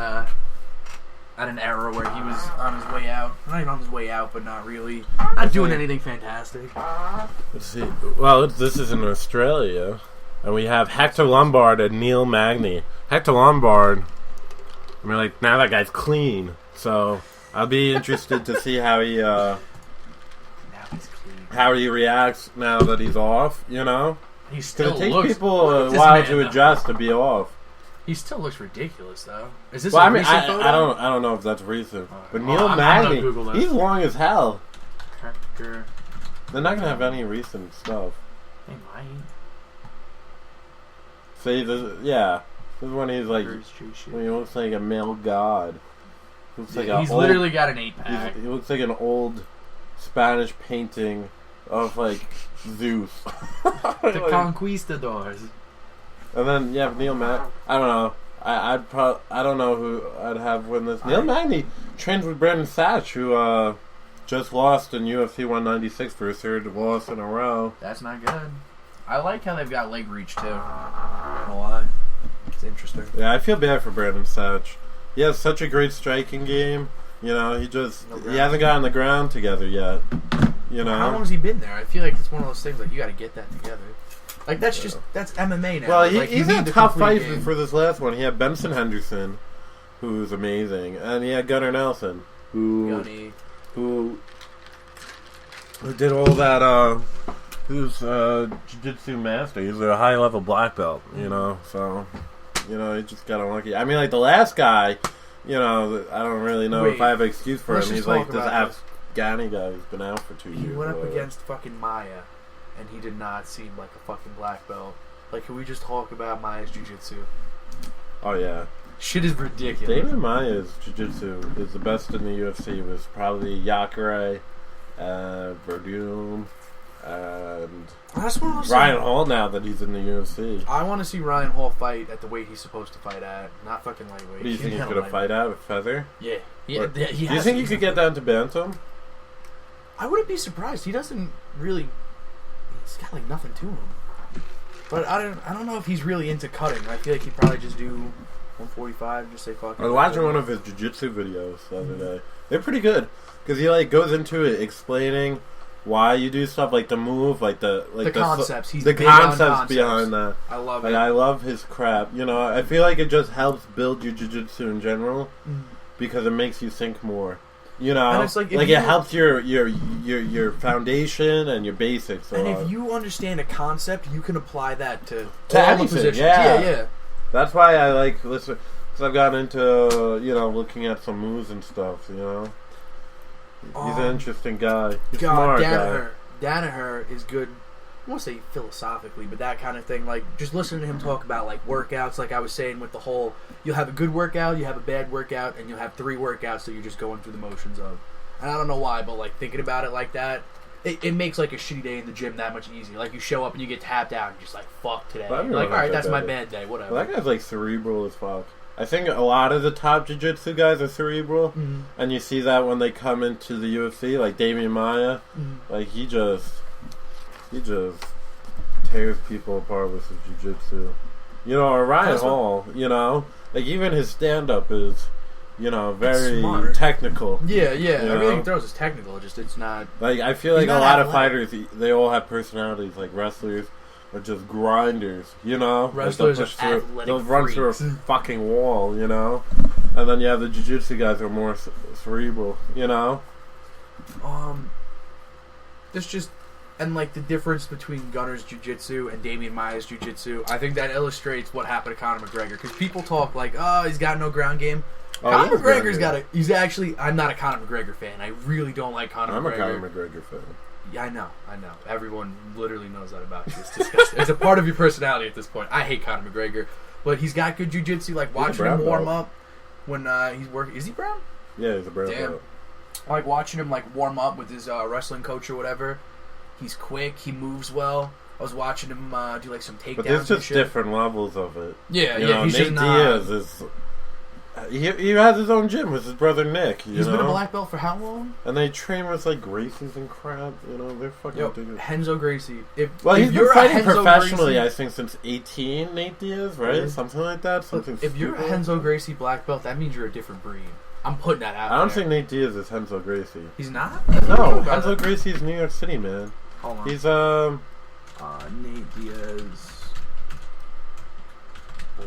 an era where he was on his way out. Not even on his way out, but not really, not doing anything fantastic. Let's see. Well, this is in Australia, and we have Hector Lombard and Neil Magny. Hector Lombard. I mean, like, now that guy's clean, so. I'll be interested to see how he reacts now that he's off. You know, he still it takes people a while to adjust to be off. He still looks ridiculous, though. Is this? Well, a I mean, recent photo? I don't know if that's recent, but Neil Magny, he's long as hell. Hector. They're not gonna have any recent stuff. They might. See, this is when he's like, when he looks like a male god. He's literally got an 8-pack. He looks like an old Spanish painting of, like, Zeus. The Conquistadors. And then, Neil Magny. I don't know. I don't know who I'd have win this. Neil Magny trains with Brandon Satch, who just lost in UFC 196 for his third loss in a row. That's not good. I like how they've got leg reach, too. I don't know why. It's interesting. Yeah, I feel bad for Brandon Satch. He has such a great striking game. You know, he hasn't gotten the ground together yet. You know, how long has he been there? I feel like it's one of those things like you got to get that together. Like that's MMA now. Well, like, he's had tough fights for this last one. He had Benson Henderson, who's amazing, and he had Gunnar Nelson, who did all that. Who's jiu-jitsu master? He's a high-level black belt. You know, so. You know, he just got unlucky. I mean, like, the last guy, you know, I don't really know if I have an excuse for him. He's like this Afghani guy who's been out for 2 years. He went up against fucking Maya, and he did not seem like a fucking black belt. Like, can we just talk about Maya's jiu-jitsu? Oh, yeah. Shit is ridiculous. David Maya's jiu-jitsu is the best in the UFC. It was probably Jacare, Verdum, and Ryan Hall now that he's in the UFC. I want to see Ryan Hall fight at the weight he's supposed to fight at, not fucking lightweight. Do you think he's going to fight at with Feather? Yeah. Do you think he could get down to Bantam? I wouldn't be surprised. He doesn't really... He's got, like, nothing to him. But I don't know if he's really into cutting. I feel like he'd probably just do 145, just say fuck it. I was watching one of his jiu-jitsu videos the other day. They're pretty good. Because he, like, goes into it explaining why you do stuff, like the move, like the concepts. He's the big on concepts behind that. I love it. Like, I love his crap. You know, I feel like it just helps build your jiu-jitsu in general because it makes you think more. You know, and it's like it helps your foundation and your basics. And if you understand a concept, you can apply that to all anything. The positions. Yeah. That's why I like listen. Because I've gotten into looking at some moves and stuff. You know. He's an interesting guy. He's a smart guy. Danaher is good. I won't say philosophically, but that kind of thing. Like, just listening to him talk about, like, workouts, like I was saying with the whole, you'll have a good workout, you have a bad workout, and you'll have 3 workouts that you're just going through the motions of. And I don't know why, but, like, thinking about it like that, it makes, like, a shitty day in the gym that much easier. Like, you show up and you get tapped out and you're just like, fuck today. You're like, alright, that's my bad day, whatever. Well, that guy's, like, cerebral as fuck. I think a lot of the top jiu-jitsu guys are cerebral, and you see that when they come into the UFC, like Damian Maia, like he just tears people apart with his jiu-jitsu. You know, or Ryan Hall, you know, like even his stand-up is, you know, very technical. Yeah. Everything he throws is technical, just it's not... Like, I feel like a lot of fighters, they all have personalities, like wrestlers. Or just grinders, you know? Wrestlers they'll run through a fucking wall, you know? And then you have the jiu-jitsu guys who are more cerebral, you know? There's just... And, like, the difference between Gunnar's jiu-jitsu and Damian Maia's jiu-jitsu, I think that illustrates what happened to Conor McGregor. Because people talk like, oh, he's got no ground game. Conor McGregor's got a... He's actually... I'm not a Conor McGregor fan. I really don't like Conor McGregor. I'm a Conor McGregor fan. Yeah, I know. Everyone literally knows that about you. It's disgusting. It's a part of your personality at this point. I hate Conor McGregor, but he's got good jiu-jitsu. Like, watching him warm up when he's working. Is he brown? Yeah, he's a brown belt. I like watching him, like, warm up with his wrestling coach or whatever. He's quick. He moves well. I was watching him do, like, some takedowns. But there's just different levels of it. Yeah, you know, he's Nate just Diaz is... He has his own gym with his brother Nick. He's been a black belt for how long? And they train with like Gracies and crap. You know, they're fucking ridiculous. Renzo Gracie. He's been fighting professionally, I think, since 18. Nate Diaz, right? Really? Something like that. Something. If you're a Renzo Gracie black belt, that means you're a different breed. I'm putting that out. I don't think Nate Diaz is Renzo Gracie. He's not. No, Renzo Gracie is New York City, man. Hold on. He's Nate Diaz.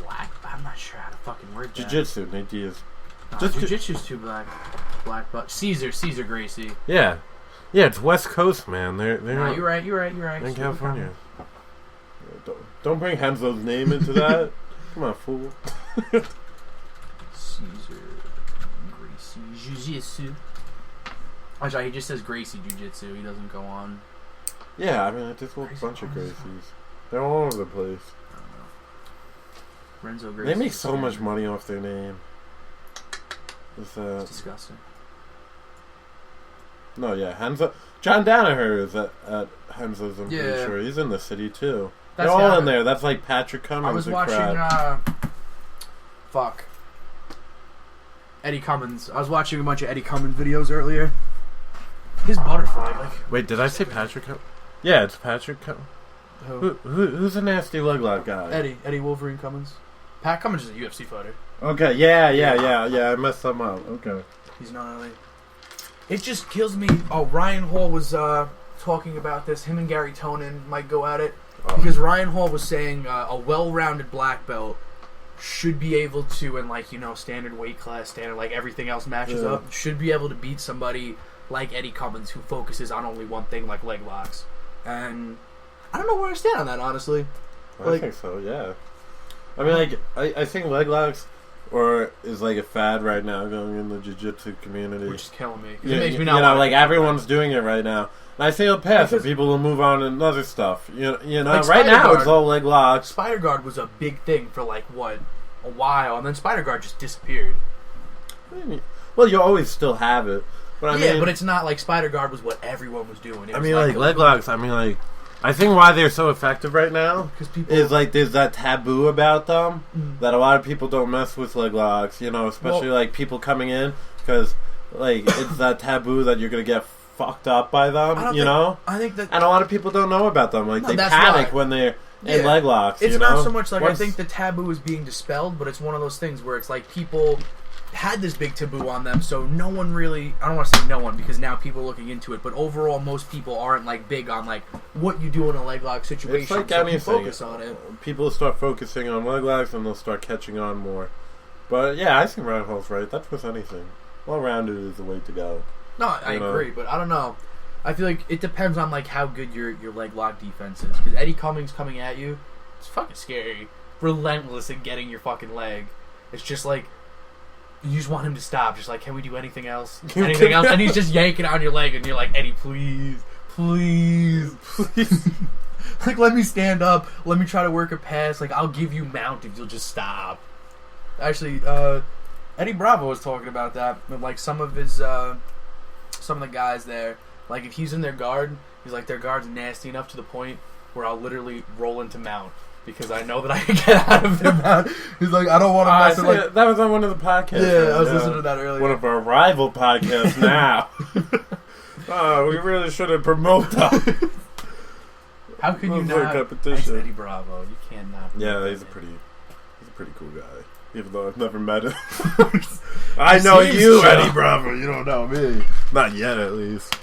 Black. I'm not sure how to fucking word that. Jiu-Jitsu, Nate Diaz. Jiu-Jitsu's too black belt. Caesar Gracie. Yeah, it's West Coast, man. They're no, you're right. in California. Don't bring Henzo's name into that. Come on, fool. Caesar Gracie Jiu-Jitsu. I'm sorry, he just says Gracie Jiu-Jitsu. He doesn't go on. Yeah, I mean, there's a whole bunch of Gracies. They're all over the place. Renzo Gracie. They make so much money off their name. It's disgusting. No, yeah, Henzo. John Danaher is at Henzo's. I'm pretty sure he's in the city too. They're all in there. That's like Patrick Cummins. I was watching. Eddie Cummins. I was watching a bunch of Eddie Cummins videos earlier. His butterfly, like. Wait, did I say Patrick Cummins? Yeah, it's Patrick Cummins. Who's a nasty leg lock guy? Eddie Wolverine Cummins. Pat Cummins is a UFC fighter. Okay, yeah. I messed them up. Okay. He's not really. It just kills me. Oh, Ryan Hall was talking about this. Him and Gary Tonin might go at it. Because Ryan Hall was saying a well-rounded black belt should be able to, in like, you know, standard weight class, standard, like everything else matches up, should be able to beat somebody like Eddie Cummins who focuses on only one thing, like leg locks. And I don't know where I stand on that, honestly. I think so, yeah. I mean, like, I think leg locks is like a fad right now going in the jiu-jitsu community. Which is killing me. It makes me not want like everyone's doing it right now. And I think it'll pass and people will move on to other stuff. You know, like right now it's all leg locks. Spider Guard was a big thing for like, what, a while, and then Spider Guard just disappeared. Well, you always still have it. But I mean, but it's not like Spider Guard was what everyone was doing. I mean, like leg locks, I think why they're so effective right now is like there's that taboo about them that a lot of people don't mess with leg locks, you know, especially like people coming in because like it's that taboo that you're gonna get fucked up by them, you know. I think that, and a lot of people don't know about them. Like they panic when they're in leg locks. It's not so much like I think the taboo is being dispelled, but it's one of those things where it's like people had this big taboo on them, so no one really, I don't want to say no one because now people are looking into it, but overall most people aren't like big on like what you do in a leg lock situation. It's like so anything. Focus on it. People start focusing on leg locks and they'll start catching on more. But yeah, I think Ryan Hall's right. That's with anything. Well-rounded is the way to go. No, I agree, but I don't know. I feel like it depends on like how good your leg lock defense is, because Eddie Cummings coming at you, it's fucking scary. Relentless in getting your fucking leg. It's just like you just want him to stop. Just like, can we do anything else? Anything else? And he's just yanking on your leg, and you're like, Eddie, please. Like, let me stand up. Let me try to work a pass. Like, I'll give you mount if you'll just stop. Actually, Eddie Bravo was talking about that. With, like, some of the guys there. Like, if he's in their guard, he's like, their guard's nasty enough to the point where I'll literally roll into mount. Because I know that I can get out of their mouth. He's like, I don't want to mess with like... That was on one of the podcasts. Yeah, I was listening to that earlier. One of our rival podcasts now. We really shouldn't promote that. How can you not... competition. Eddie Bravo. You cannot... Yeah, he's a pretty cool guy. Even though I've never met him. I know you, Eddie Bravo. You don't know me. Not yet, at least.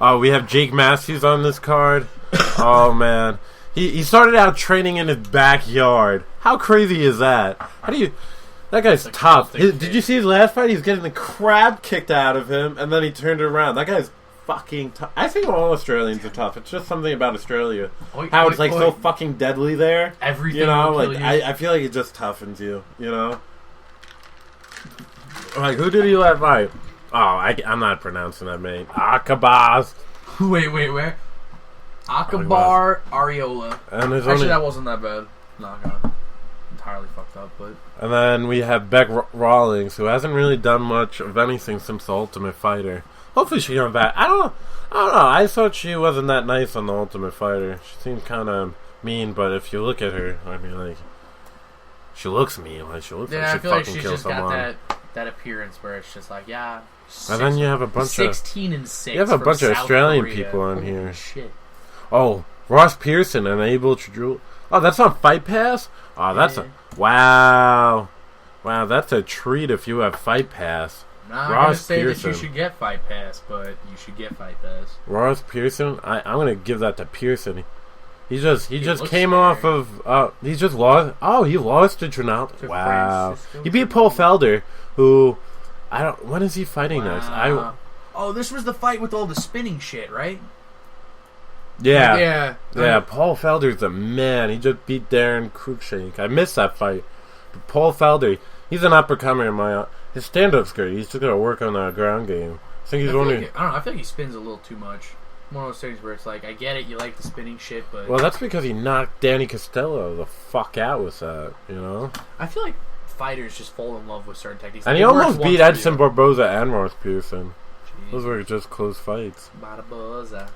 We have Jake Matthews on this card. Oh, man. He started out training in his backyard. How crazy is that? That guy's tough. Did you see his last fight? He's getting the crap kicked out of him, and then he turned it around. That guy's fucking tough. I think all Australians are tough. It's just something about Australia. How it's like so fucking deadly there. Everything, you know, like I feel like it just toughens you. You know, like who did he let fight? Oh, I'm not pronouncing that, mate. Akabaz. Wait, where? Akabar Areola. And there's Actually, that wasn't that bad. No, I got entirely fucked up, but... And then we have Beck Rawlings, who hasn't really done much of anything since The Ultimate Fighter. Hopefully she comes back. I don't know. I thought she wasn't that nice on The Ultimate Fighter. She seemed kind of mean, but if you look at her, I mean, like... She looks mean. Like, she looks like she fucking kill someone. Got that appearance where it's just like, yeah... And then you have a bunch 16 and 6. You have a bunch of South Australian Korea. people on Holy here. Shit. Oh, Ross Pearson and Abel Chadrul. Oh, that's on Fight Pass? Oh, that's a... Wow. Wow, that's a treat if you have Fight Pass. I'm not going to say that you should get Fight Pass, but you should get Fight Pass. Ross Pearson? I'm going to give that to Pearson. He just came scary. off of... he just lost... Oh, he lost to Trinaldo. Wow. He beat Paul Felder, who... When is he fighting next? Oh, this was the fight with all the spinning shit, right? Yeah. Paul Felder's the man. He just beat Darren Cruikshank. I missed that fight. But Paul Felder, he's an up-and-comer in my... His stand-up's great. He's just got to work on the ground game. I think he's only... I don't know. I feel like he spins a little too much. One of those things where it's like, I get it, you like the spinning shit, but... Well, that's because he knocked Danny Costello the fuck out with that, you know? I feel like fighters just fall in love with certain techniques. And he almost beat Edson Barboza and Ross Pearson. Jeez. Those were just close fights. Barboza.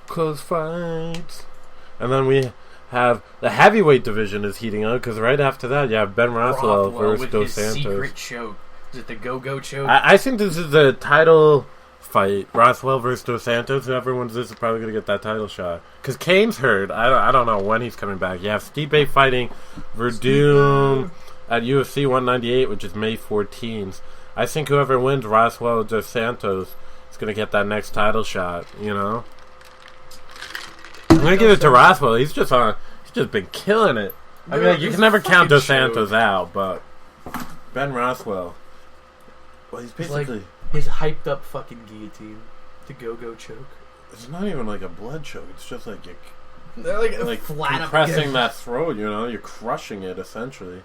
Close fights. And then we have... The heavyweight division is heating up, because right after that, you have Ben Rothwell versus Dos Santos. Secret choke. Is it the go-go choke? I think this is the title... fight. Rothwell versus Dos Santos. Whoever wins this is probably going to get that title shot. Because Kane's hurt. I don't know when he's coming back. You have Stipe fighting Verdum at UFC 198, which is May 14th. I think whoever wins Rothwell or Dos Santos is going to get that next title shot, you know? I'm going to give it to Rothwell. He's just been killing it. I mean, like, you can never count Dos Santos out, but Ben Rothwell. Well, he's basically... His hyped up fucking guillotine. The go-go choke. It's not even like a blood choke. It's just like they're like flat compressing that throat, you know? You're crushing it, essentially.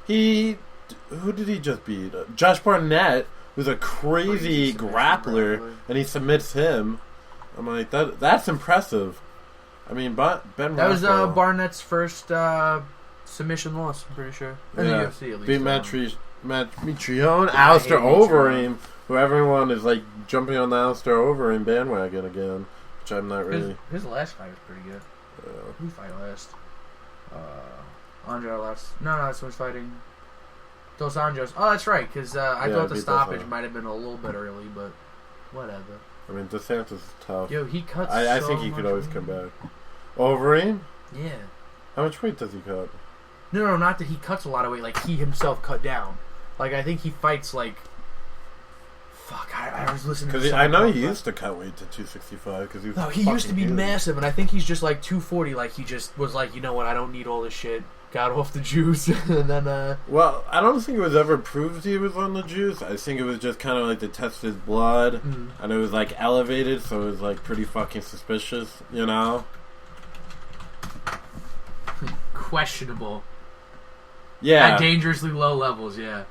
Who did he just beat? Josh Barnett, who's a crazy grappler, and he submits him. I'm like, that's impressive. I mean, Ben That Rothwell, was Barnett's first submission loss, I'm pretty sure. In the UFC, at least. Beat Mitrione, Alistair Overeem, who everyone is like jumping on the Alistair Overeem bandwagon again, which I'm not really. His last fight was pretty good. Who fight last? Andre last. No, that's when he's fighting. Dos Anjos. Oh, that's right, because I thought the stoppage might have been a little bit early, but whatever. I mean, Dos Santos is tough. Yo, he cuts. I think he could always come back. Overeem? Yeah. How much weight does he cut? No, not that he cuts a lot of weight. Like he himself cut down. Like I think he fights like. Fuck, I was listening to because I know he used to cut weight to 265 because he was. No, he used to be massive, and I think he's just like 240. Like he just was like, you know what? I don't need all this shit. Got off the juice, and then. Well, I don't think it was ever proved he was on the juice. I think it was just kind of like to test his blood, and it was like elevated, so it was like pretty fucking suspicious, you know. Questionable. Yeah. At dangerously low levels, yeah.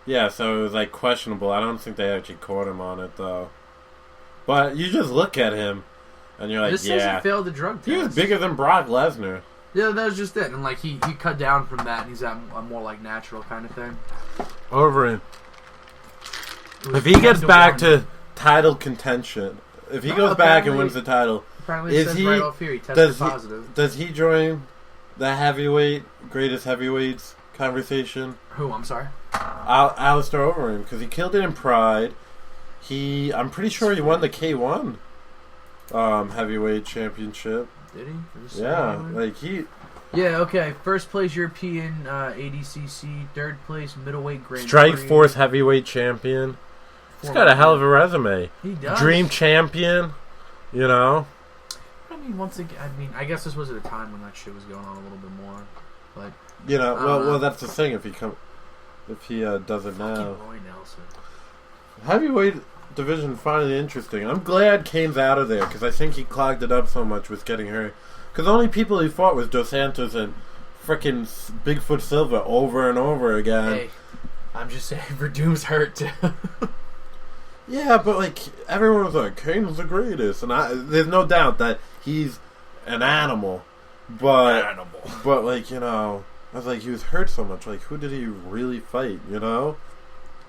Yeah, so it was like questionable. I don't think they actually caught him on it though. But you just look at him, and you're like, this says he failed the drug test. He was bigger than Brock Lesnar. Yeah, that was just it. And like he cut down from that, and he's at a more like natural kind of thing. Over if he gets back to title contention, if he goes back and wins the title, is he right off here? He tested positive. Does he join the greatest heavyweights conversation? Who? I'm sorry. Alistair Overeem, because he killed it in Pride. I'm pretty sure he won the K1 heavyweight championship. Did he? Yeah, like he. Yeah. Okay. First place European ADCC. Third place middleweight Grand Strike Prix. Force heavyweight champion. He's got a hell of a resume. He does. Dream champion. You know. I mean, once again, I guess this was at a time when that shit was going on a little bit more, but. You know, well, that's the thing. If he does it now, Roy Nelson. Heavyweight division finally interesting. I'm glad Kane's out of there because I think he clogged it up so much with getting hurt. Because the only people he fought was Dos Santos and frickin' Bigfoot Silva over and over again. Hey, I'm just saying, Verdum's hurt too. Yeah, but like everyone was like, Kane's the greatest, and there's no doubt that he's an animal. But like, you know, I was like, he was hurt so much. Like, who did he really fight? You know,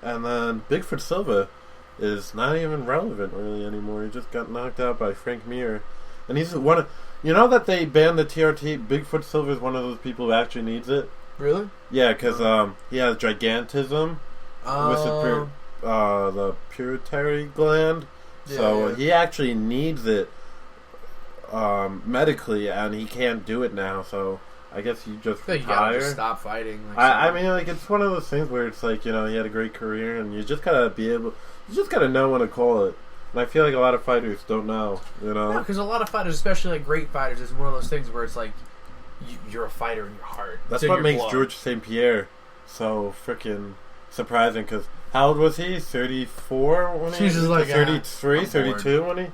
and then Bigfoot Silva is not even relevant really anymore. He just got knocked out by Frank Mir, and he's one of. You know that they banned the TRT. Bigfoot Silva is one of those people who actually needs it. Really? Yeah, because he has gigantism with the pituitary gland, so he actually needs it medically, and he can't do it now. So I guess you just you gotta just stop fighting. Like I mean, like it's one of those things where it's like, you know, he had a great career, and you just gotta you just gotta know when to call it. And I feel like a lot of fighters don't know, you know. Yeah, because a lot of fighters, especially like great fighters, is one of those things where it's like you're a fighter in your heart. That's what makes George St. Pierre so freaking surprising. Because how old was he? 34 when he was like 33, 32 when he.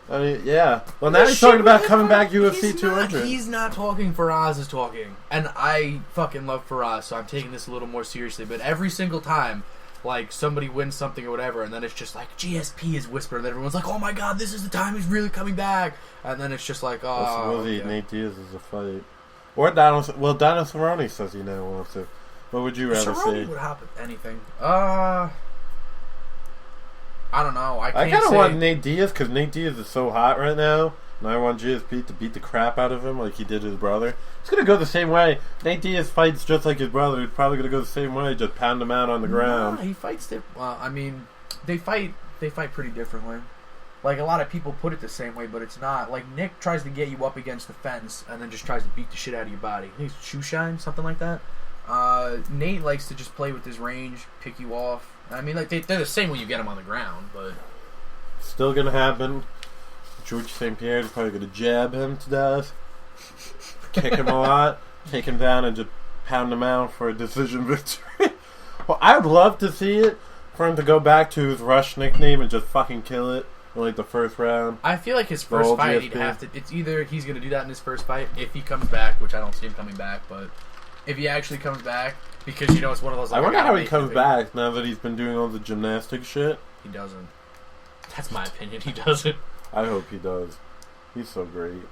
I mean, yeah. Well, now he's talking about coming back UFC 200. He's not talking. Faraz is talking, and I fucking love Faraz, so I'm taking this a little more seriously. But every single time, like somebody wins something or whatever, and then it's just like GSP is whispering, and everyone's like, "Oh my god, this is the time he's really coming back," and then it's just like, "Oh." Nate Diaz is a fight, or Donald. Well, Donald Cerrone says he never wants to. What would you rather see? Would happen anything. I don't know. I kind of want Nate Diaz because Nate Diaz is so hot right now, and I want GSP to beat the crap out of him like he did his brother. It's gonna go the same way. Nate Diaz fights just like his brother. He's probably gonna go the same way, just pound him out on the ground. He fights. Well, I mean, they fight. They fight pretty differently. Like a lot of people put it the same way, but it's not. Like Nick tries to get you up against the fence and then just tries to beat the shit out of your body. I think it's shoe shine, something like that. Nate likes to just play with his range, pick you off. I mean, like they're the same when you get them on the ground, but still gonna happen. George St. Pierre is probably gonna jab him to death, kick him a lot, take him down, and just pound him out for a decision victory. Well, I would love to see it for him to go back to his Rush nickname and just fucking kill it in like the first round. I feel like his first fight, he'd have to. It's either he's gonna do that in his first fight if he comes back, which I don't see him coming back, but if he actually comes back. Because, you know, it's one of those... Like, I wonder how he comes back now that he's been doing all the gymnastic shit. He doesn't. That's my opinion. He doesn't. I hope he does. He's so great.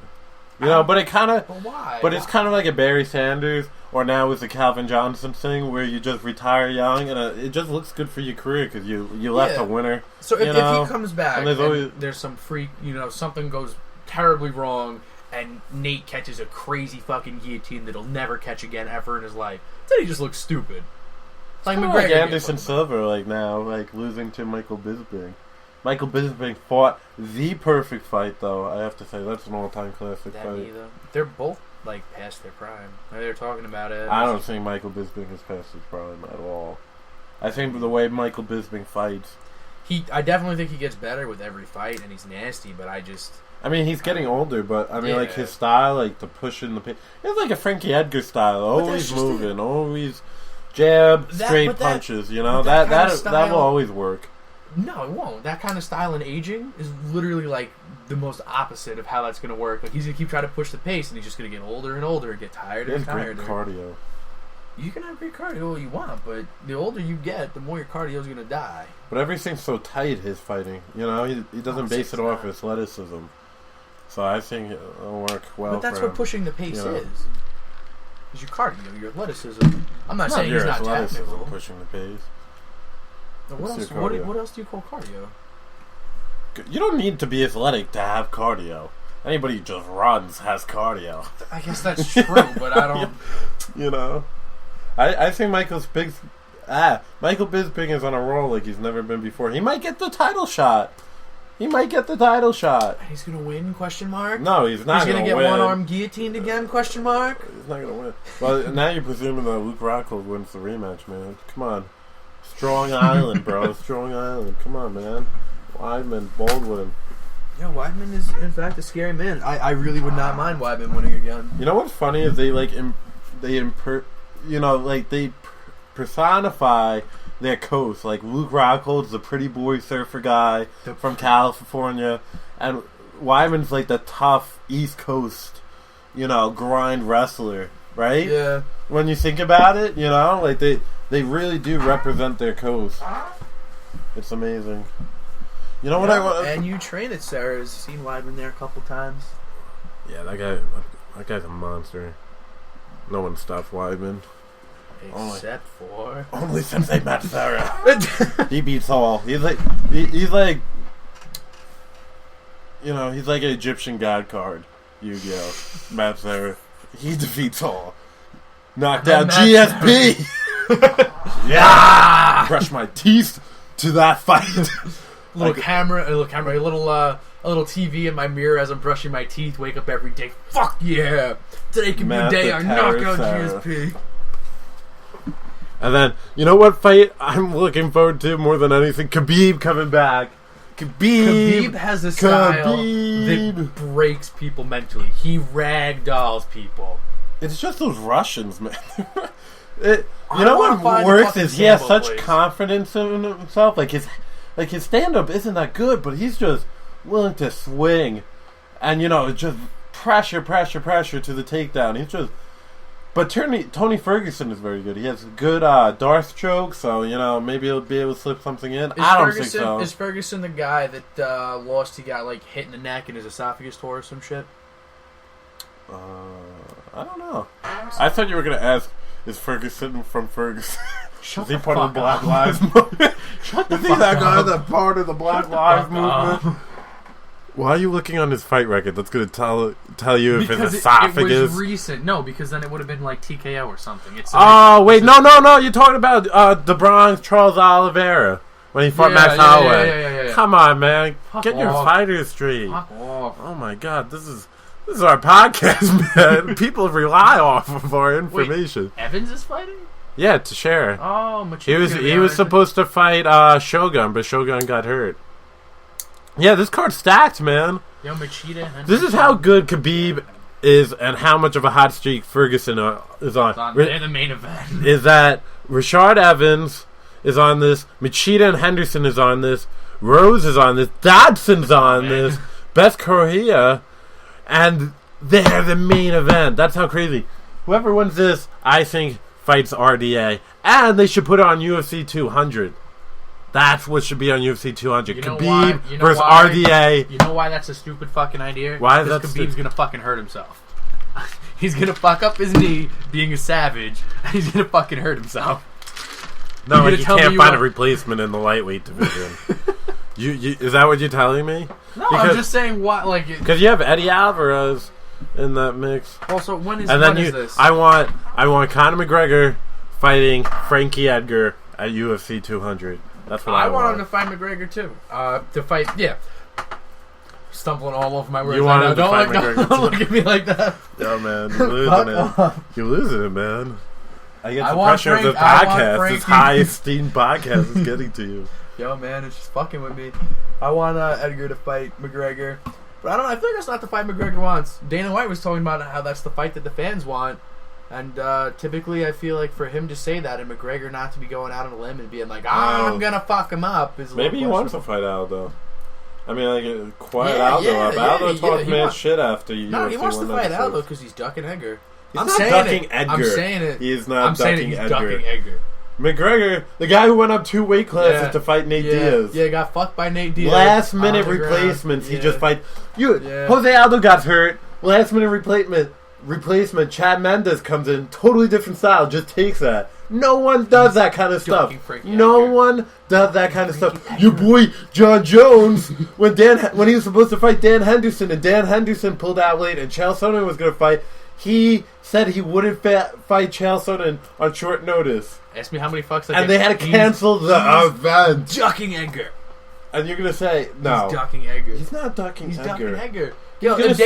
You know, but it kind of... But why? But it's kind of like a Barry Sanders, or now with the Calvin Johnson thing, where you just retire young, and it just looks good for your career, because you left a winner. So if he comes back, and there's some freak... You know, something goes terribly wrong, and Nate catches a crazy fucking guillotine that'll never catch again ever in his life, then he just looks stupid. It's like McGregor, like Anderson Silva, like now, like losing to Michael Bisping. Michael Bisping fought the perfect fight, though. I have to say that's an all-time classic fight. They're both like past their prime. They're talking about it. I don't think Michael Bisping is past his prime at all. I think the way Michael Bisping fights, I definitely think he gets better with every fight, and he's nasty. But I mean, he's getting older, but I mean, like his style, like the pushing the pace, it's like a Frankie Edgar style. Always moving, always jab, straight punches. You know that will always work. No, it won't. That kind of style in aging is literally like the most opposite of how that's going to work. Like he's going to keep trying to push the pace, and he's just going to get older and older and get tired and tired. Great cardio. You can have great cardio all you want, but the older you get, the more your cardio is going to die. But everything's so tight. His fighting, you know, he doesn't base it off athleticism. So I think it'll work well. But that's for what pushing the pace is. Is your cardio, your athleticism. I'm not saying he's not technical. Pushing the pace. What else do you call cardio? You don't need to be athletic to have cardio. Anybody who just runs has cardio. I guess that's true, but I don't. You know, I think Michael Bisping is on a roll like he's never been before. He might get the title shot. He's gonna win? Question mark. No, he's not. He's gonna get win. One arm guillotined again? Question mark. He's not gonna win. Well, now you're presuming that Luke Rockhold wins the rematch, man. Come on, Strong Island, bro. Strong Island. Come on, man. Weidman, Baldwin. Yeah, Weidman is in fact a scary man. I really would not mind Weidman winning again. You know what's funny is they personify their coast. Like Luke Rockhold's the pretty boy surfer guy from California, and Weidman's like the tough East Coast, grind wrestler, right? Yeah. When you think about it, like they really do represent their coast. It's amazing. You know what I want? And you train at Sarah's. Seen Weidman there a couple times. Yeah, that guy's a monster. No one stops Weidman. Except for only since they met Sarah. He beats all. He's like he's like an Egyptian god card. Yu-Gi-Oh! Matt Sarah. He defeats all. Knock down GSP. Yeah. Brush my teeth to that fight. a little TV in my mirror as I'm brushing my teeth. Wake up every day. Fuck yeah! Today can be the day I knock out GSP. And then, you know what fight I'm looking forward to more than anything? Khabib coming back. Khabib has a style that breaks people mentally. He ragdolls people. It's just those Russians, man. You know what works is he has such confidence in himself. Like his stand-up isn't that good, but he's just willing to swing. And, just pressure to the takedown. He's just... But Tony Ferguson is very good. He has good Darth choke, so, maybe he'll be able to slip something in. I don't think so. Is Ferguson the guy that lost? He got, hit in the neck and his esophagus tore or some shit? I don't know. I thought you were going to ask, is Ferguson from Ferguson? Is he part of the Black Lives Movement? Is he that guy that's part of the Black Lives Movement? Why are you looking on his fight record? That's going to tell you if his esophagus... It was recent. No, because then it would have been like TKO or something. Wait, no. You're talking about the Bronx Charles Oliveira when he fought Max Holloway. Yeah. Come on, man. Get your fighter straight. Fuck off. Oh, my God. This is our podcast, man. People rely off of our information. Wait, Evans is fighting? Yeah, to share. Oh, Machida. He was supposed to fight Shogun, but Shogun got hurt. Yeah, this card's stacked, man. Yo, Machida. This is how good Khabib is and how much of a hot streak Ferguson is on. They're the main event. Is that Rashard Evans is on this, Machida and Henderson is on this, Rose is on this, Dodson's on this, Beth Correa, and they're the main event. That's how crazy. Whoever wins this, I think, fights RDA. And they should put it on UFC 200. That's what should be on UFC 200. Khabib versus RDA. You know why that's a stupid fucking idea? Why is that Because Khabib's going to fucking hurt himself. He's going to fuck up his knee being a savage, and he's going to fucking hurt himself. No, you can't find a replacement in the lightweight division. Is that what you're telling me? No, I'm just saying why. Because you have Eddie Alvarez in that mix. Also, when is this? I want Conor McGregor fighting Frankie Edgar at UFC 200. That's what I want. I want him to fight McGregor too. To fight, yeah. Stumbling all over my words. You want him to fight McGregor Don't look at me like that. Yo, man, you're losing it. You're losing it, man. I get the pressure of the podcast. This high-esteemed podcast is getting to you. Yo, man, it's just fucking with me. I want Edgar to fight McGregor. But I don't know. I feel like that's not the fight McGregor wants. Dana White was talking about how that's the fight that the fans want. And typically I feel like for him to say that and McGregor not to be going out on a limb and being like, I'm going to fuck him up. Maybe he wants to fight Aldo. I mean, quiet Aldo up. Aldo talked mad shit after you. No, he wants to fight Aldo because he's ducking Edgar. He's not ducking Edgar. I'm saying it. He is not ducking Edgar. McGregor, the guy who went up 2 weight classes to fight Nate Diaz. Yeah, got fucked by Nate Diaz. Last minute replacements. He just fight. Jose Aldo got hurt. Last minute replacement. Chad Mendes comes in, totally different style, just takes that. No one does that kind of stuff. No one does that kind of stuff. Your boy John Jones, when he was supposed to fight Dan Henderson, and Dan Henderson pulled out late, and Chael Sonnen was going to fight, he said he wouldn't fight Chael Sonnen on short notice. Ask me how many fucks and they had to cancel the event. Ducking Edgar. And you're going to say, no. He's ducking Edgar. He's not ducking Edgar. He's ducking Edgar. Yo, if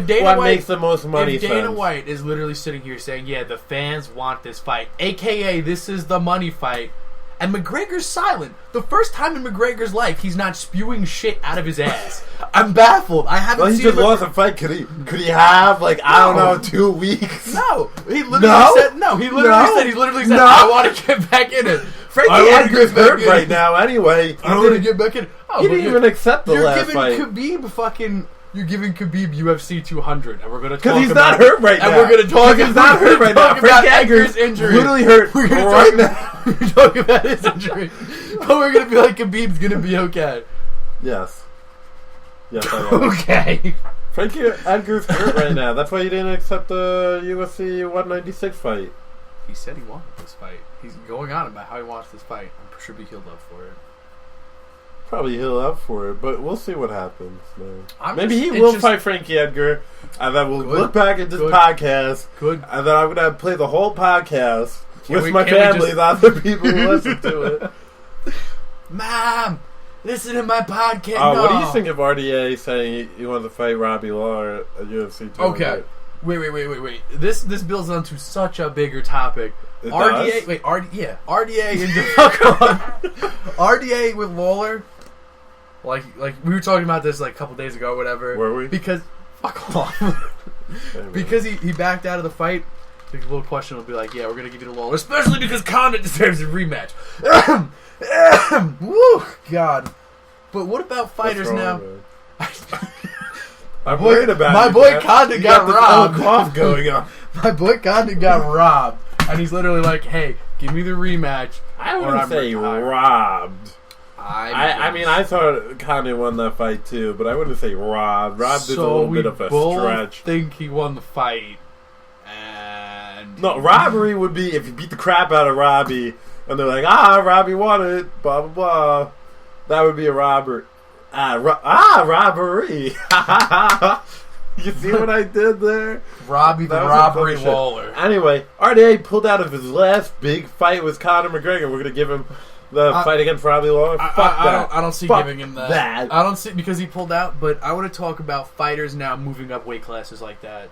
Dana White makes the most money. If Dana White is literally sitting here saying, yeah, the fans want this fight, a.k.a. this is the money fight, and McGregor's silent. The first time in McGregor's life, he's not spewing shit out of his ass. I'm baffled. I haven't seen he just lost a fight. Could he have, I don't know, 2 weeks? No. He literally said, I want to get back in it. Frankie Edgar's hurt right now anyway. I want to get back in it. He didn't even accept the last fight. You're giving Khabib UFC 200, and we're going to talk because he's not hurt right now. And we're going to talk. He's not hurt right now. Frankie Edgar's injury. Literally hurt right now. We're going to talk about his injury, but we're going to be like Khabib's going to be okay. Yes. Yes, I am. Okay. Frankie Edgar's hurt right now. That's why he didn't accept the UFC 196 fight. He said he wanted this fight. He's going on about how he wants this fight. I'm sure he'll healed up for it. Probably heal up for it, but we'll see what happens, man. Maybe he it's will just- fight Frankie Edgar, and then we'll Good. look back at this Good. podcast, Good. and then I'm going to play the whole podcast with we- my can't we family, just- the other people who listen to it. Mom, listen to my podcast. Oh, No. what do you think of RDA saying he wants to fight Robbie Lawler at UFC 200? Okay. Wait. This builds onto such a bigger topic. It RDA, does? wait, RDA into fuck on. RDA with Lawler. Like we were talking about this like a couple days ago, or whatever. Were we? Because fuck off. Anyway. Because he backed out of the fight. The little question will be like, yeah, we're gonna give you the Lawler, especially because Condit deserves a rematch. Woo, God. But what about fighters What's now? wrong, man? I'm worried about my you, boy man. Condit You got this robbed. little cough going on. My boy Condit got robbed, and he's literally like, "Hey, give me the rematch." I or wouldn't I'm say retired." robbed. I mean, I thought Condit won that fight too, but I wouldn't say robbed. Robbed is a little bit of a both stretch. think he won the fight, and No, robbery would be if you beat the crap out of Robbie, and they're like, Robbie won it, blah blah blah. That would be a robbery. Robbery. You see what I did there? Robbie the That was robbery some funny shit. Lawler. Anyway, RDA pulled out of his last big fight with Conor McGregor. We're gonna give him the fight against Robbie Lawler. Fuck that. I don't see Fuck giving him that. I don't see because he pulled out. But I want to talk about fighters now moving up weight classes like that.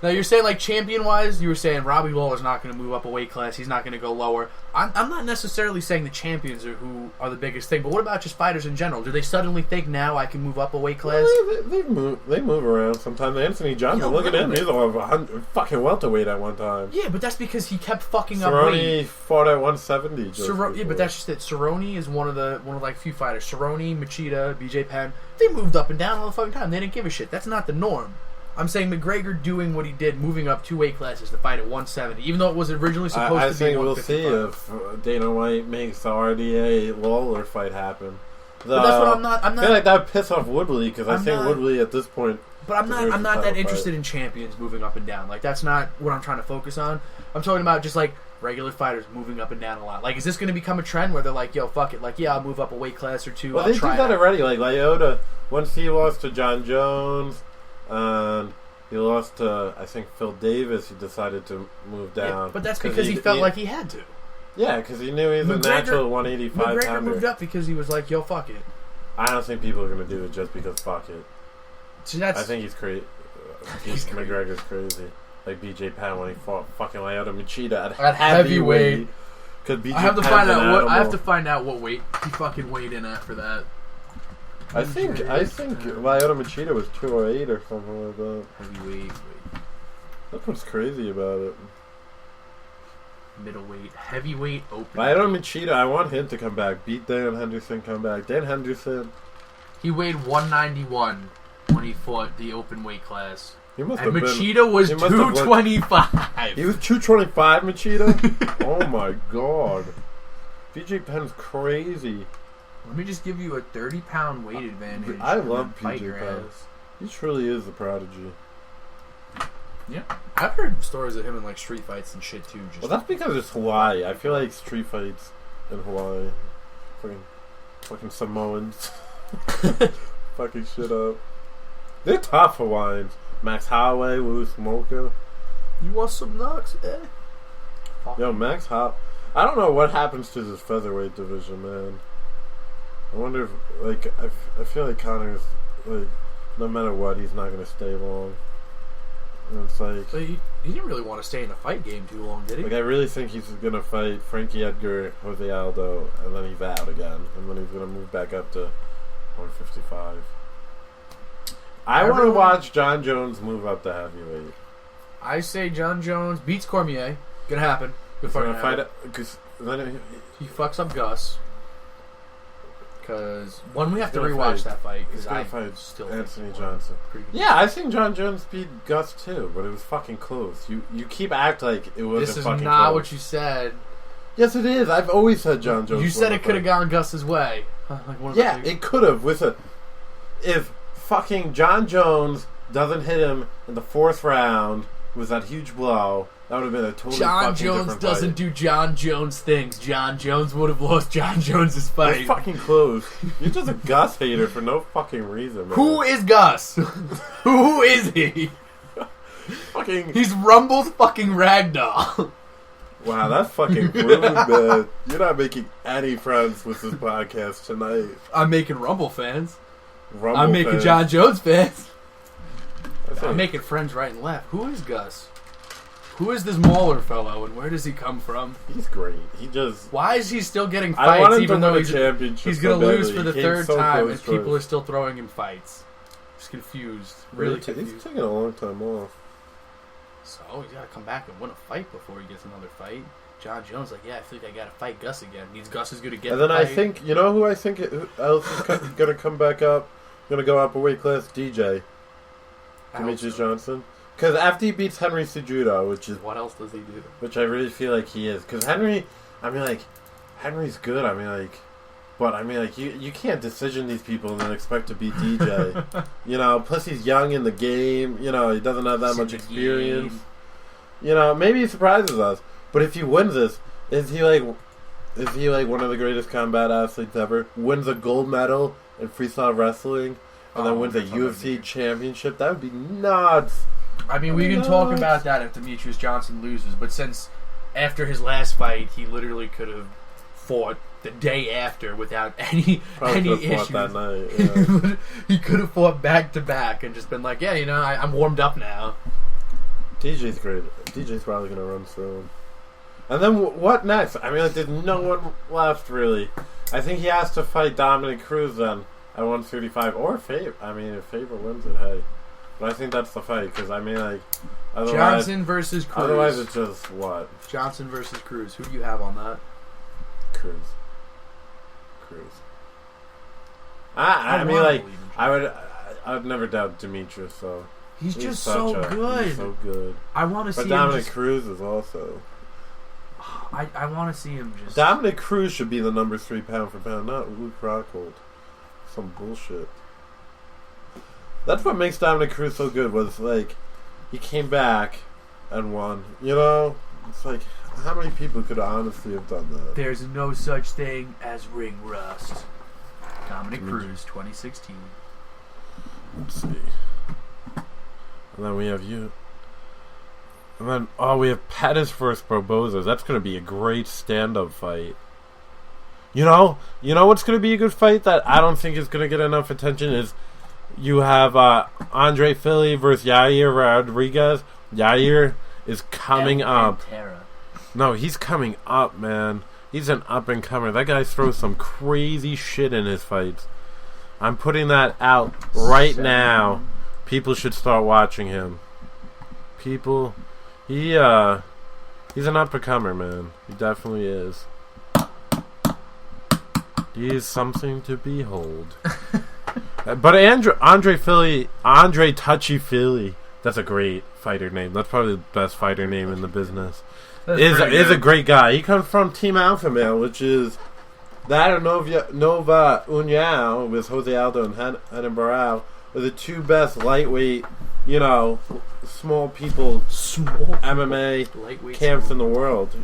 Now you're saying like champion wise, you were saying Robbie Lawler's not going to move up a weight class. He's not going to go lower. I'm not necessarily saying the champions are who are the biggest thing. But what about just fighters in general? Do they suddenly think now I can move up a weight class? Well, they move around sometimes. Anthony Johnson, look at him. He's a fucking welterweight at one time. Yeah, but that's because he kept fucking up Cerrone weight. fought at 170. Yeah, but that's just it. Cerrone is one of like few fighters. Cerrone, Machida, BJ Penn, they moved up and down all the fucking time. They didn't give a shit. That's not the norm. I'm saying McGregor doing what he did, moving up 2 weight classes to fight at 170, even though it was originally supposed I to be think we'll see 155. if Dana White makes the RDA Lawler fight happen. But that's what I'm not. I feel like that would piss off Woodley because I think not- Woodley at this point. But I'm deserves not the that title interested fight. in champions moving up and down. Like that's not what I'm trying to focus on. I'm talking about just like regular fighters moving up and down a lot. Like, is this going to become a trend where they're like, "Yo, fuck it," like, "Yeah, I'll move up a weight class or 2." Well, I'll they try did that it out. already. Like Lyoto, once he lost to John Jones, and he lost to I think Phil Davis, he decided to move down. Yeah, but that's because he felt like he had to. Yeah, because he knew he was a natural 185 McGregor pounder. moved up because he was like, "Yo, fuck it." I don't think people are going to do it just because fuck it. So that's I think he's crazy. He's crazy. McGregor's crazy. Like BJ Penn when he fought fucking Lyoto Machida At heavyweight. Because BJ I have to Penn's find an out what I have animal. to find out what weight he fucking weighed in at for that. I think Lyoto Machida was 208 or something like that. Heavyweight, That's what's crazy about it. middleweight, heavyweight, open. Lyoto Machida, I want him to come back. Beat Dan Henderson, come back. Dan Henderson, He weighed 191 when he fought the open weight class. he must And have been. Machida was he must have looked- 225. He was 225, Machida? Oh my god. BJ Penn's crazy. Let me just give you a 30-pound weight advantage. I and love then fight BJ your Penn. ass. He truly is a prodigy. Yeah, I've heard stories of him in like street fights and shit too. Just Well, that's because it's Hawaii. I feel like street fights in Hawaii. Fucking Samoans. Fucking shit up. They're tough Hawaiians. Max Holloway, Wu Smoker. you want some knocks? Eh. Yo, Max Holloway. I don't know what happens to this featherweight division, man. I wonder if, like, I feel like Connor's, like, no matter what, he's not going to stay long. And it's like... But he didn't really want to stay in a fight game too long, did he? Like, I really think he's going to fight Frankie Edgar, Jose Aldo, and then he's out again. And then he's going to move back up to 155. I want to watch John Jones move up to heavyweight. I say John Jones beats Cormier. Gonna happen. Good He's fucking going to fight happen. it, because then He fucks up Gus. Because one, we have to gonna rewatch fight- that fight. he's Because going I to fight still Anthony think Johnson. pretty good. Yeah, I think John Jones beat Gus too, but it was fucking close. You keep act like it wasn't This is fucking not close. what you said. Yes, it is. I've always said John Jones. You said it could have gone Gus's way. Yeah, it could have. If fucking John Jones doesn't hit him in the 4th round with that huge blow, that would have been a totally John fucking Jones different doesn't fight. do John Jones things. John Jones would have lost John Jones's fight. You're fucking close. You're just a Gus hater for no fucking reason, man. Who is Gus? Who is he? Fucking... He's Rumble's fucking ragdoll. Wow, that's fucking rude, man. You're not making any friends with this podcast tonight. I'm making Rumble fans. Rumble I'm making fans. John Jones fans. That's I'm it. making friends right and left. Who is Gus? Who is this Mauler fellow, and where does he come from? He's great. He just... Why is he still getting I want fights, him even to though win a championship he's going so to lose badly. for the He came 3rd so time, close and to people it. are still throwing him fights? Just confused. Really He's confused. taking a long time off. So he's got to come back and win a fight before he gets another fight. John Jones, like, yeah, I think I got to fight Gus again. Needs Gus is going to get And the then fight. I think, you know who I think else is going to come back up? Going to go up a weight class? DJ. I hope Demetrius so. Johnson. Because after he beats Henry Cejudo, What else does he do? which I really feel like he is. Because Henry, Henry's good. But you can't decision these people and then expect to beat DJ. Plus he's young in the game. He doesn't have that much experience. Maybe he surprises us. But if he wins this, is he like one of the greatest combat athletes ever? Wins a gold medal in freestyle wrestling, and then wins a UFC championship? That would be nuts. I mean, we can talk about that if Demetrius Johnson loses, but since after his last fight, he literally could have fought the day after without any issues. That night, yeah. He could have fought back to back and just been like, yeah, I'm warmed up now. DJ's great. DJ's probably going to run through him. And then what next? There's no one left, really. I think he has to fight Dominic Cruz then at 135. Or Faber. If Faber wins it, hey. But I think that's the fight, because, otherwise... Johnson versus Cruz. Otherwise, it's just, what? Johnson versus Cruz. Who do you have on that? Cruz. I would never doubt Demetrius, so... He's just so good. He's so good. I want to see But Dominic Cruz is also... I want to see him just... Dominic Cruz should be the number 3 pound for pound, not Luke Rockhold. Some bullshit. That's what makes Dominic Cruz so good, was he came back and won. It's like, how many people could honestly have done that? There's no such thing as ring rust. Dominic Cruz, 2016. Let's see. And then we have you. And then, we have Pettis versus Barboza. That's going to be a great stand-up fight. You know what's going to be a good fight that I don't think is going to get enough attention is you have Andre Philly versus Yair Rodriguez. Yair is coming up. No, he's coming up, man. He's an up-and-comer. That guy throws some crazy shit in his fights. I'm putting that out right now. People should start watching him. People, he's an up-and-comer, man. He definitely is. He is something to behold. But Andre Touchy Philly, that's a great fighter name. That's probably the best fighter name in the business. Is a great guy. He comes from Team Alpha Male, which is that or Nova União with Jose Aldo and Renan Barão are the 2 best lightweight, small people, MMA lightweight camps in the world,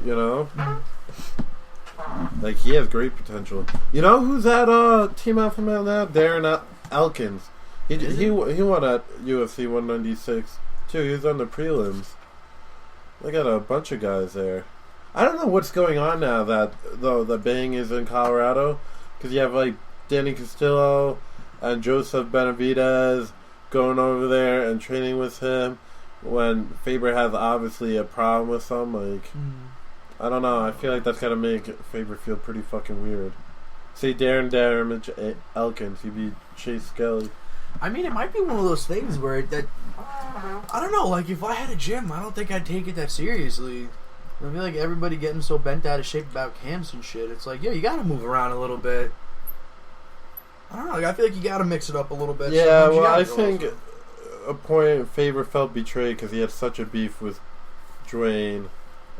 he has great potential. You know who's at Team Alpha Male now? Darren Elkins. He won at UFC 196 too. He was on the prelims. They got a bunch of guys there. I don't know what's going on now that the Bang is in Colorado, because you have Danny Castillo and Joseph Benavidez going over there and training with him when Faber has obviously a problem with some. I don't know. I feel like that's gotta make Faber feel pretty fucking weird. Say Darren Elkins, he'd be Chase Skelly. It might be one of those things where I don't know, if I had a gym, I don't think I'd take it that seriously. I feel like everybody getting so bent out of shape about camps and shit. It's like, you gotta move around a little bit. I don't know, I feel like you gotta mix it up a little bit. Yeah, well, I think a point Faber felt betrayed because he had such a beef with Dwayne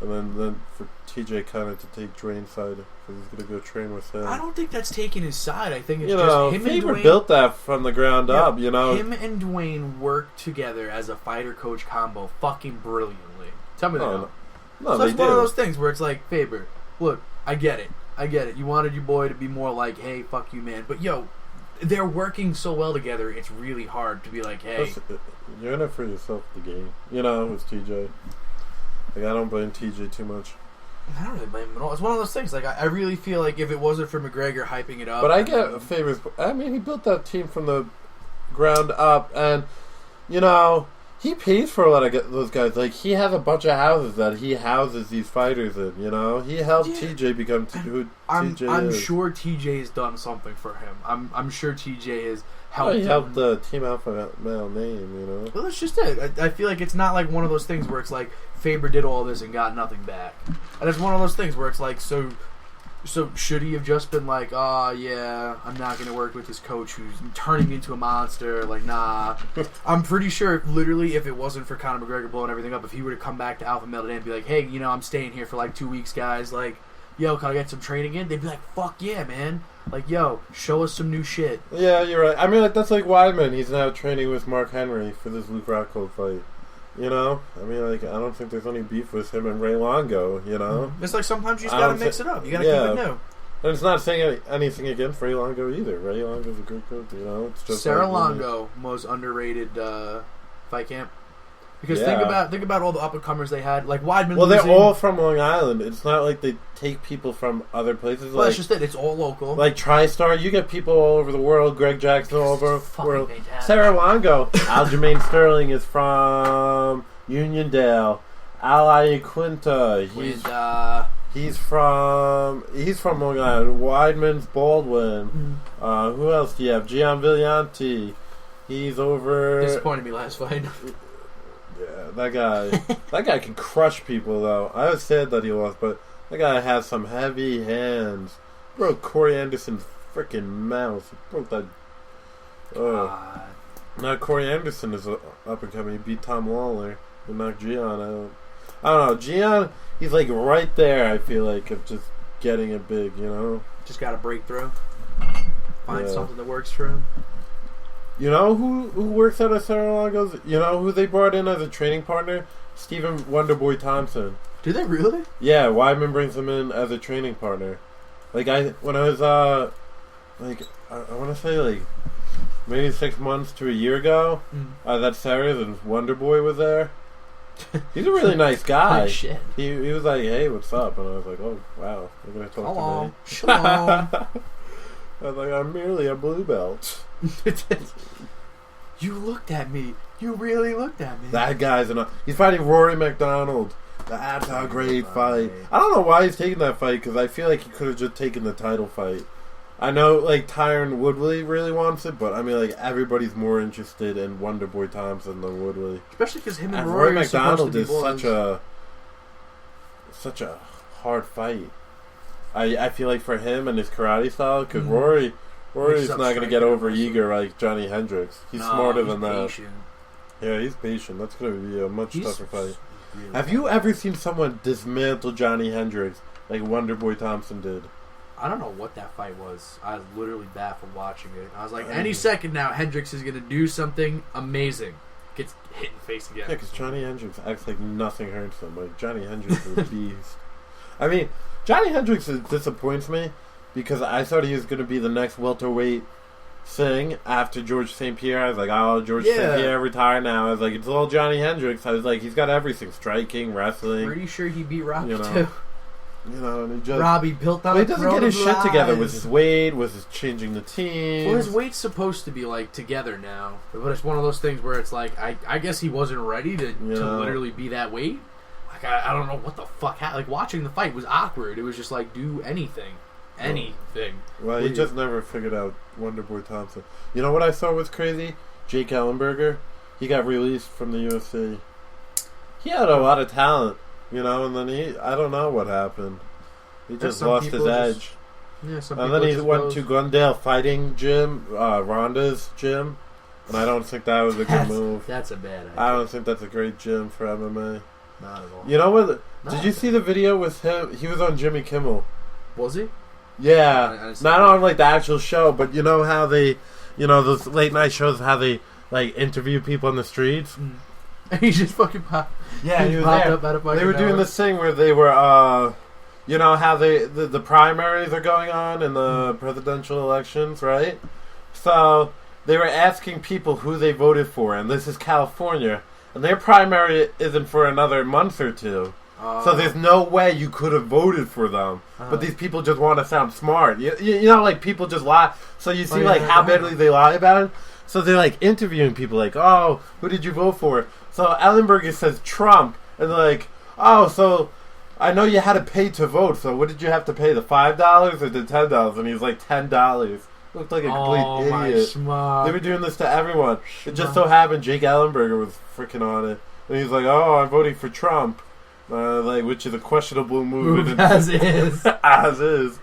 and then for TJ kind of to take Dwayne's side because he's gonna go train with him. I don't think that's taking his side. I think it's You just know, him and Faber Dwayne. built that from the ground up. You know, him and Dwayne work together as a fighter-coach combo fucking brilliantly. Tell me that. No, So they that's one of do. those things where it's like, Faber, look, I get it. You wanted your boy to be more like, hey, fuck you, man. But, yo, they're working so well together, it's really hard to be like, hey. You're in it for yourself, the game. You know, it's TJ. Like, I don't blame TJ too much. I don't really blame him at all. It's one of those things. Like, I really feel like if it wasn't for McGregor hyping it up. But I get Faber's. I mean, he built that team from the ground up, and, you know, he pays for a lot of those guys. Like, he has a bunch of houses that he houses these fighters in, you know? He helped TJ become who TJ is. I'm sure TJ has done something for him. I'm sure TJ has helped he him. helped the Team Alpha male name, you know? Well, that's just it. I feel like it's not like one of those things where it's like Faber did all this and got nothing back. And it's one of those things where it's like, so should he have just been like, oh, yeah, I'm not going to work with this coach who's turning me into a monster? Like, nah. I'm pretty sure, literally, if it wasn't for Conor McGregor blowing everything up, if he were to come back to Alpha Male today and be like, hey, you know, I'm staying here for like 2 weeks, guys. Like, yo, can I get some training in? They'd be like, fuck yeah, man. Like, yo, show us some new shit. Yeah, you're right. I mean, like, that's like Weidman. He's now training with Mark Henry for this Luke Rockhold fight. You know? I mean, like, I don't think there's any beef with him and Ray Longo, you know? It's like sometimes you just gotta mix it up. You gotta keep it new. And it's not saying anything against Ray Longo either. Ray Longo's a great coach, you know? It's just Sarah like, Longo, most underrated fight camp. Because Yeah. think about all the up and comers they had. Like Weidman. Well, they're losing. all from Long Island. It's not like they take people from other places. Well, like, that's just it. It's all local. Like TriStar, you get people all over the world. Greg Jackson all over the Fucking world. fantastic. Sarah Longo. Aljamain Sterling is from Uniondale. Ali Quinta. He's from Long Island. Weidman's Baldwin. Who else do you have? Gian Villanti. He's over. Disappointed me last fight. Yeah, that guy can crush people though. I was sad that he lost, but that guy has some heavy hands. Broke Corey Anderson's freaking mouth. He broke that. Now Corey Anderson is up and coming. He beat Tom Lawler and knocked Gian out. I don't know. Gian, he's like right there. I feel like of just getting it big. You know, Just got to break through. Find something that works for him. You know who works out of Sarah Longo's? You know who they brought in as a training partner? Stephen Wonderboy Thompson. Do they really? Yeah, Weidman brings him in as a training partner. Like when I was like I want to say like maybe 6 months to a year ago, that Sarah's and Wonderboy was there. He's a really nice guy. Oh, shit. He was like, "Hey, what's up?" And I was like, "Oh, wow, you're gonna talk to me." Shalom. I was like, "I'm merely a blue belt." You looked at me. You really looked at me. That guy's he's fighting Rory McDonald. That's a great fight. I don't know why he's taking that fight because I feel like he could have just taken the title fight. I know like Tyron Woodley really wants it, but I mean like everybody's more interested in Wonderboy Thompson than Woodley. Especially because him and Rory Rory are supposed to McDonald be is boys. such a hard fight. I feel like for him and his karate style, because Rory's not going to get over eager like Johnny Hendricks. He's smarter than patient. that. Yeah, he's patient. That's going to be a much tougher fight. Really Have you ever seen someone dismantle Johnny Hendricks like Wonderboy Thompson did? I don't know what that fight was. I was literally baffled watching it. I was like, any second now, Hendricks is going to do something amazing. Gets hit in the face again. Yeah, because Johnny Hendricks acts like nothing hurts him. Like, Johnny Hendricks is a beast. I mean, Johnny Hendricks disappoints me because I thought he was going to be the next welterweight thing after George St. Pierre. I was like, oh, George St. Pierre retired now. I was like, it's all Johnny Hendricks. I was like, he's got everything. Striking, wrestling. Pretty sure he beat Robbie, you know, too. You know, and he just... Robbie built on he doesn't get his shit together with lies. his weight, with his changing the team. Well, his weight's supposed to be, like, together now. But it's one of those things where it's like, I guess he wasn't ready to literally be that weight. Like, I don't know what the fuck happened. Like, watching the fight was awkward. It was just like, do anything. Anything. Well, he just never figured out Wonderboy Thompson. You know what I thought was crazy? Jake Ellenberger. He got released from the UFC. He had a lot of talent, you know, and then I don't know what happened. He just lost his edge. And then he went to Glendale Fighting Gym, Ronda's gym, and I don't think that was a good move. That's a bad idea. I don't think that's a great gym for MMA. Not at all. You know what? Did you see the video with him? He was on Jimmy Kimmel. Was he? Yeah, not on like the actual show, but you know how they, those late night shows, how they like interview people on the streets. He just fucking popped. Yeah, he was popped there. up out of fucking They were doing nowhere. this thing where they were, how the primaries are going on in the presidential elections, right? So they were asking people who they voted for, and this is California, and their primary isn't for another month or two. So there's no way you could have voted for them. But these people just want to sound smart. You know, like, people just lie. So you see, how badly they lie about it. So they're, like, interviewing people, like, oh, who did you vote for? So Ellenberger says Trump. And they're like, oh, so I know you had to pay to vote. So what did you have to pay, the $5 or the $10? And he's like, $10. Looked like a complete idiot. They were doing this to everyone. It just so happened Jake Ellenberger was freaking on it. And he's like, oh, I'm voting for Trump. Which is a questionable move. As is. As is.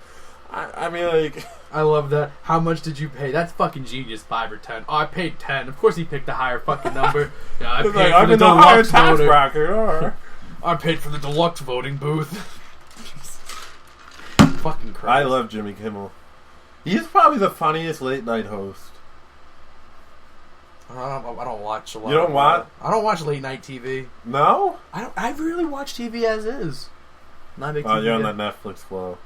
I mean, like... I love that. How much did you pay? That's fucking genius, 5 or 10. Oh, I paid 10. Of course he picked a higher fucking number. Yeah, I paid for I'm the in the higher deluxe tax voter. bracket. Or... I paid for the deluxe voting booth. Fucking crazy. I love Jimmy Kimmel. He's probably the funniest late night host. I don't watch a lot. You don't watch? I don't watch late night TV. No? I really watch TV as is. Not a big TV. Oh, you're on that Netflix flow.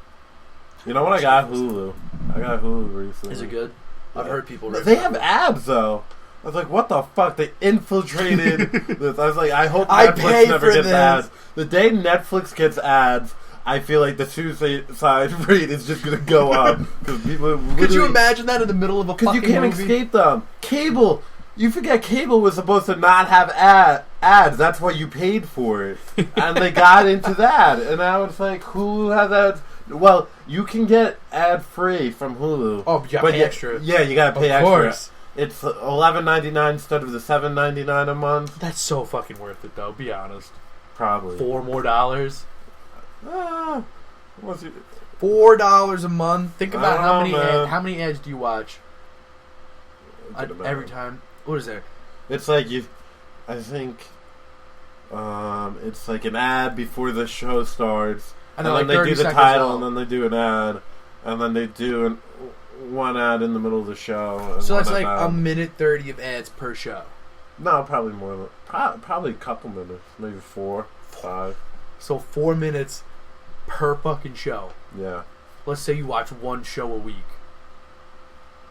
You know what? I got Hulu. I got Hulu recently. Is it good? Yeah. I've heard people. They have ads though. I was like, what the fuck? They infiltrated this. I was like, I hope Netflix never gets ads. The day Netflix gets ads, I feel like the suicide rate is just going to go up. Could you imagine that in the middle of a fucking movie? Because you can't escape them. Cable. You forget cable was supposed to not have ads. That's why you paid for it. And they got into that. And now it's like, Hulu has ads. Well, you can get ad-free from Hulu. Oh, you gotta pay extra. Yeah, you gotta pay extra. Of course. It's $11.99 instead of the $7.99 a month. That's so fucking worth it, though. Be honest. Probably. $4 more. $4 a month. Think about how many ads do you watch every time. What is there? It's like I think it's like an ad before the show starts. And then they do the title, and then they do an ad, and then they do one ad in the middle of the show. So that's like a minute 30 of ads per show. No, probably more. Probably a couple minutes, maybe 4, 5. So 4 minutes per fucking show. Yeah. Let's say you watch one show a week.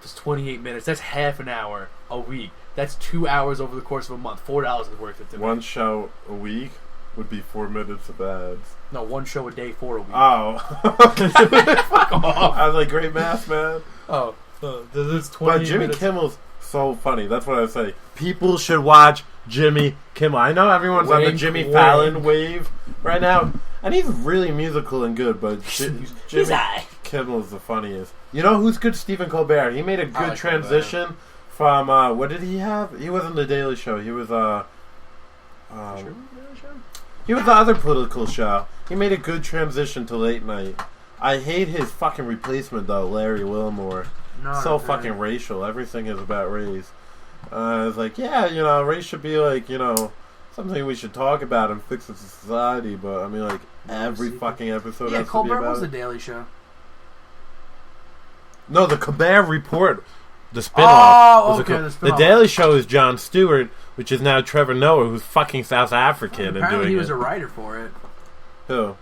That's 28 minutes. That's half an hour a week. That's 2 hours over the course of a month. $4 is worth it to me. One show a week would be 4 minutes of ads. No, one show a day for a week. Oh. Fuck off. I was like, great math, man. Oh. This is 20 But Jimmy minutes. Kimmel's so funny. That's what I say. People should watch Jimmy Kimmel. I know everyone's on the Jimmy Fallon wave right now. And he's really musical and good, but Jimmy Kimmel's the funniest. You know who's good? Stephen Colbert. He made a good transition from, what did he have? He wasn't The Daily Show. He was, he was the other political show. He made a good transition to late night. I hate his fucking replacement, though, Larry Wilmore. So fucking racial. Everything is about race. I was like, yeah, race should be like, something we should talk about and fix as a society, but I mean, like, every fucking episode has to be Colbert about was The it. Daily Show. No, the Colbert Report, the spinoff. Oh, okay, the spinoff. The Daily Show is Jon Stewart, which is now Trevor Noah, who's fucking South African and apparently doing he was a writer for it. Who?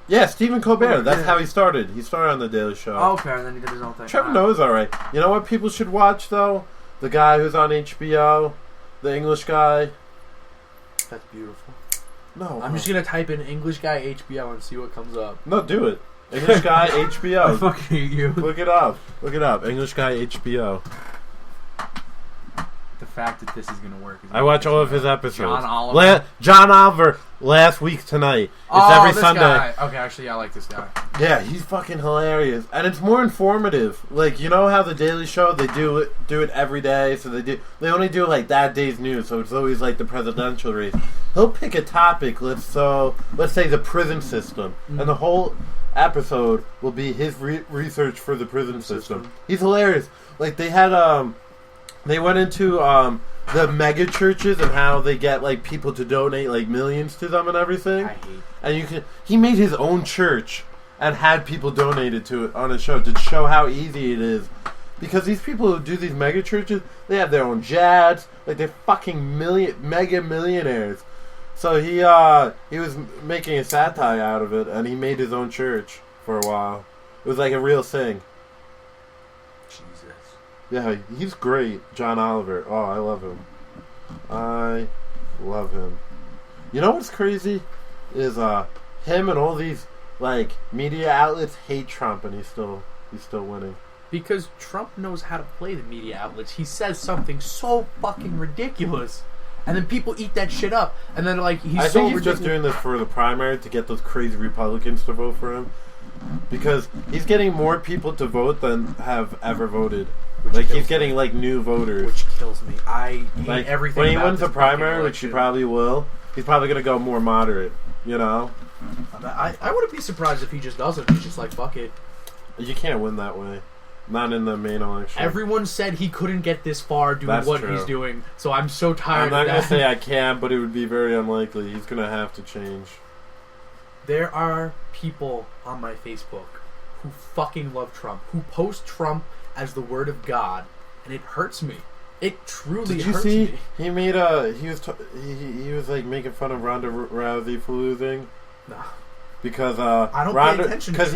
Yeah, Stephen Colbert. That's how he started. He started on The Daily Show. Oh, okay, and then he did his own thing. Trevor Noah's alright. You know what people should watch, though? The guy who's on HBO. The English guy. That's beautiful. No. I'm just going to type in English guy HBO and see what comes up. No, do it. English guy HBO. I fucking hate you. Look it up. Look it up. English guy HBO. The fact that this is going to work. I watch all of his episodes. John Oliver. John Oliver last week tonight. It's every Sunday. Guy. Okay, actually, I like this guy. Yeah, he's fucking hilarious, and it's more informative. Like, you know how the Daily Show, they do it every day, so they only do like that day's news, so it's always like the presidential race. He'll pick a topic. Let's say the prison system, and the whole episode will be his research for the prison system. He's hilarious. Like, they had They went into the mega churches and how they get like people to donate like millions to them and everything. I hate. And he made his own church and had people donated to it on his show to show how easy it is. Because these people who do these mega churches, they have their own jets, like they're fucking mega millionaires. So he was making a satire out of it, and he made his own church for a while. It was like a real thing. Jesus. Yeah, he's great, John Oliver. Oh, I love him. I love him. You know what's crazy is him and all these like media outlets hate Trump, and he's still winning. Because Trump knows how to play the media outlets. He says something so fucking ridiculous, and then people eat that shit up. And then like I think he's just doing this for the primary to get those crazy Republicans to vote for him, because he's getting more people to vote than have ever voted. Like he's getting like new voters, which kills me. I hate like everything. When he about wins the this primary, fucking which he election. probably will, he's probably gonna go more moderate. You know, I wouldn't be surprised if he just doesn't. He's just like, fuck it. You can't win that way. Not in the main election. Everyone said he couldn't get this far doing That's what true. he's doing, so I'm so tired I'm not of going that. to say I can, but it would be very unlikely. He's going to have to change. There are people on my Facebook who fucking love Trump, who post Trump as the word of God, and it hurts me. It truly Did you hurts see? me. He made he was like making fun of Ronda Rousey for losing. Nah. Because I don't pay attention to Trump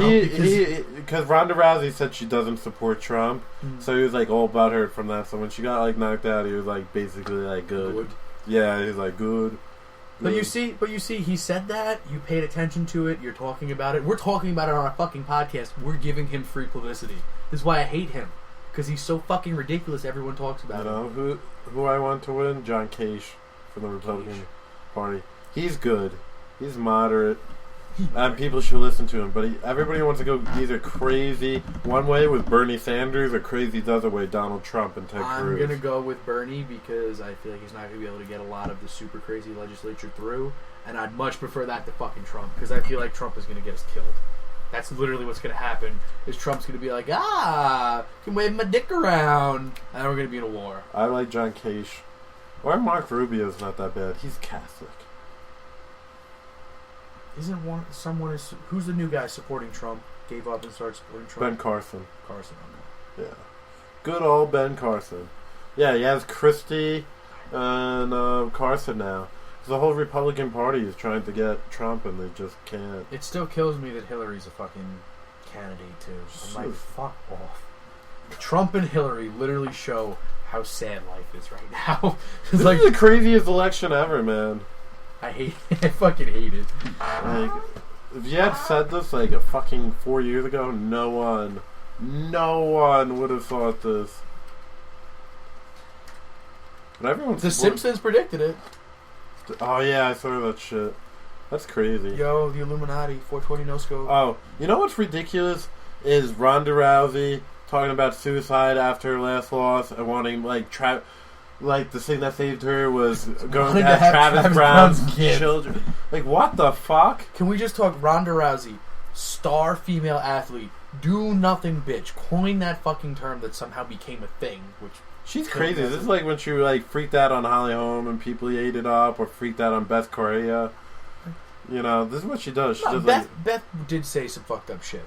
because Ronda Rousey said she doesn't support Trump, so he was like all about her from that. So when she got like knocked out, he was like basically like good. Yeah, he was like good. But you see, he said that. You paid attention to it. You're talking about it. We're talking about it on our fucking podcast. We're giving him free publicity. This is why I hate him, because he's so fucking ridiculous. Everyone talks about him. You know who I want to win? John Cage from the Republican Party. He's good. He's moderate. And people should listen to him, but everybody wants to go either crazy one way with Bernie Sanders or crazy the other way, Donald Trump and Ted Cruz. I'm going to go with Bernie because I feel like he's not going to be able to get a lot of the super crazy legislature through, and I'd much prefer that to fucking Trump, because I feel like Trump is going to get us killed. That's literally what's going to happen, is Trump's going to be like, can wave my dick around, and then we're going to be in a war. I like John Cage. Or Mark Rubio's not that bad. He's Catholic. Isn't who's the new guy supporting Trump? Gave up and started supporting Trump. Ben Carson. Okay. Yeah, good old Ben Carson. Yeah, he has Christie and Carson now. The whole Republican Party is trying to get Trump, and they just can't. It still kills me that Hillary's a fucking candidate too. I'm like, fuck off. Trump and Hillary literally show how sad life is right now. This is the craziest election ever, man. I hate it. I fucking hate it. Like, if you had said this like a fucking 4 years ago, no one would have thought this. But everyone's The Simpsons predicted it. Oh yeah, I saw that shit. That's crazy. Yo, the Illuminati, 420 no scope. Oh, you know what's ridiculous is Ronda Rousey talking about suicide after her last loss and wanting like the thing that saved her was going to have Travis Brown's children. Like, what the fuck? Can we just talk Ronda Rousey, star female athlete, do nothing bitch, coin that fucking term that somehow became a thing, which... She's crazy. This is like when she like freaked out on Holly Holm and people ate it up, or freaked out on Beth Correa. You know, this is what she does. She does Beth did say some fucked up shit.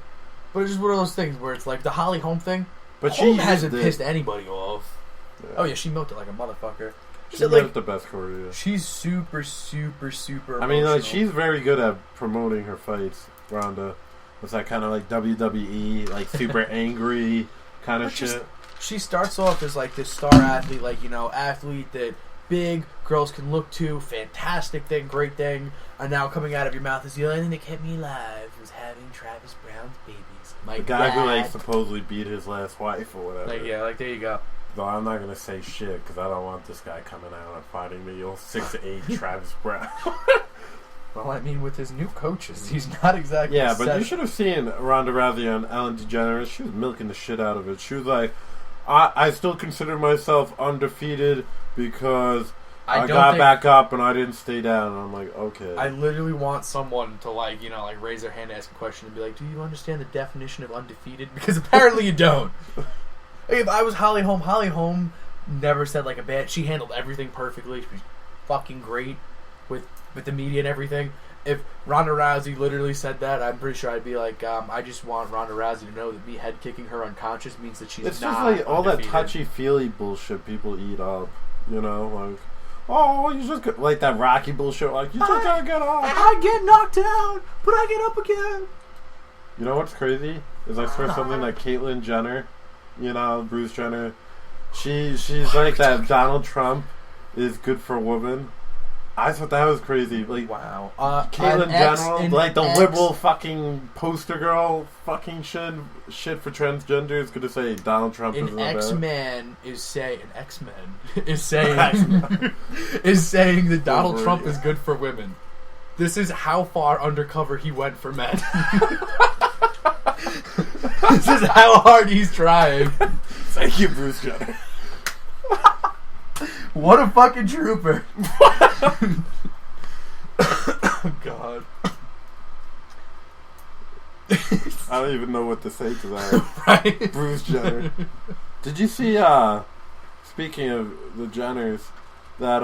But it's just one of those things where it's like the Holly Holm thing, but Holm hasn't pissed anybody off. Yeah. Oh yeah, she milked it like a motherfucker. She milked the Beth Correa. She's super, super, super emotional. I mean, like, she's very good at promoting her fights, Ronda. It's that kind of like WWE, like super angry kind of shit. She starts off as like this star athlete, like, you know, athlete that big girls can look to, fantastic thing, great thing, and now coming out of your mouth is the only thing that kept me alive was having Travis Brown's babies. The guy who like supposedly beat his last wife or whatever. Like, yeah, like there you go. Though I'm not gonna say shit because I don't want this guy coming out and fighting me. You'll 6'8" Travis Brown. Well, I mean, with his new coaches, he's not exactly. Yeah, but you should have seen Ronda Rousey on Ellen DeGeneres. She was milking the shit out of it. She was like, I still consider myself undefeated because I got back up and I didn't stay down. And I'm like, okay. I literally want someone to, like, you know, like raise their hand, ask a question, and be like, do you understand the definition of undefeated? Because apparently you don't. If I was Holly Holm never said like a bad. She handled everything perfectly. She was fucking great with the media and everything. If Ronda Rousey literally said that, I'm pretty sure I'd be like, I just want Ronda Rousey to know that me head kicking her unconscious means that she's it's not just like all that undefeated. touchy-feely bullshit people eat up, you know, like, oh, you just like that Rocky bullshit, like, you just gotta get up. I get knocked down, but I get up again. You know what's crazy? Is I saw something like Caitlyn Jenner, you know, Bruce Jenner, she's like that Donald Trump is good for women. I thought that was crazy. Like, wow. Caitlyn Jenner, like the liberal fucking poster girl fucking shit for transgenders, gonna say Donald Trump is an bad. X-Man is saying is saying that Donald Trump is good for women. This is how far undercover he went for men. This is how hard he's trying. Thank you, Bruce Jenner. What a fucking trooper. God. I don't even know what to say to that. Right? Bruce Jenner. Did you see, speaking of the Jenners, that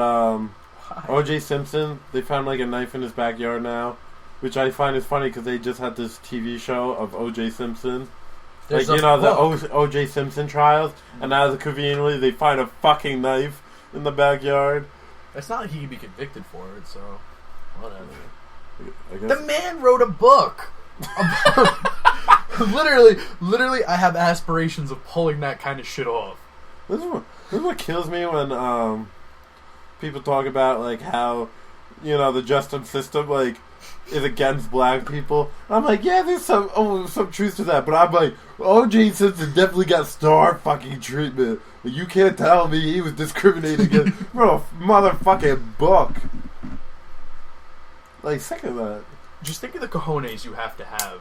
O.J. Simpson, they found like a knife in his backyard now, which I find is funny because they just had this TV show of O.J. Simpson. There's like, you know, the O.J. Simpson trials, and now conveniently they find a fucking knife in the backyard. It's not like he can be convicted for it, so whatever. I guess. The man wrote a book. Literally, I have aspirations of pulling that kind of shit off. This is what kills me when people talk about like how, you know, the justice system like is against black people. I'm like, yeah, there's some truth to that, but I'm like, O.J. Simpson definitely got star fucking treatment. You can't tell me he was discriminated against. Bro, motherfucking book. Like, sick of that. Just think of the cojones you have to have.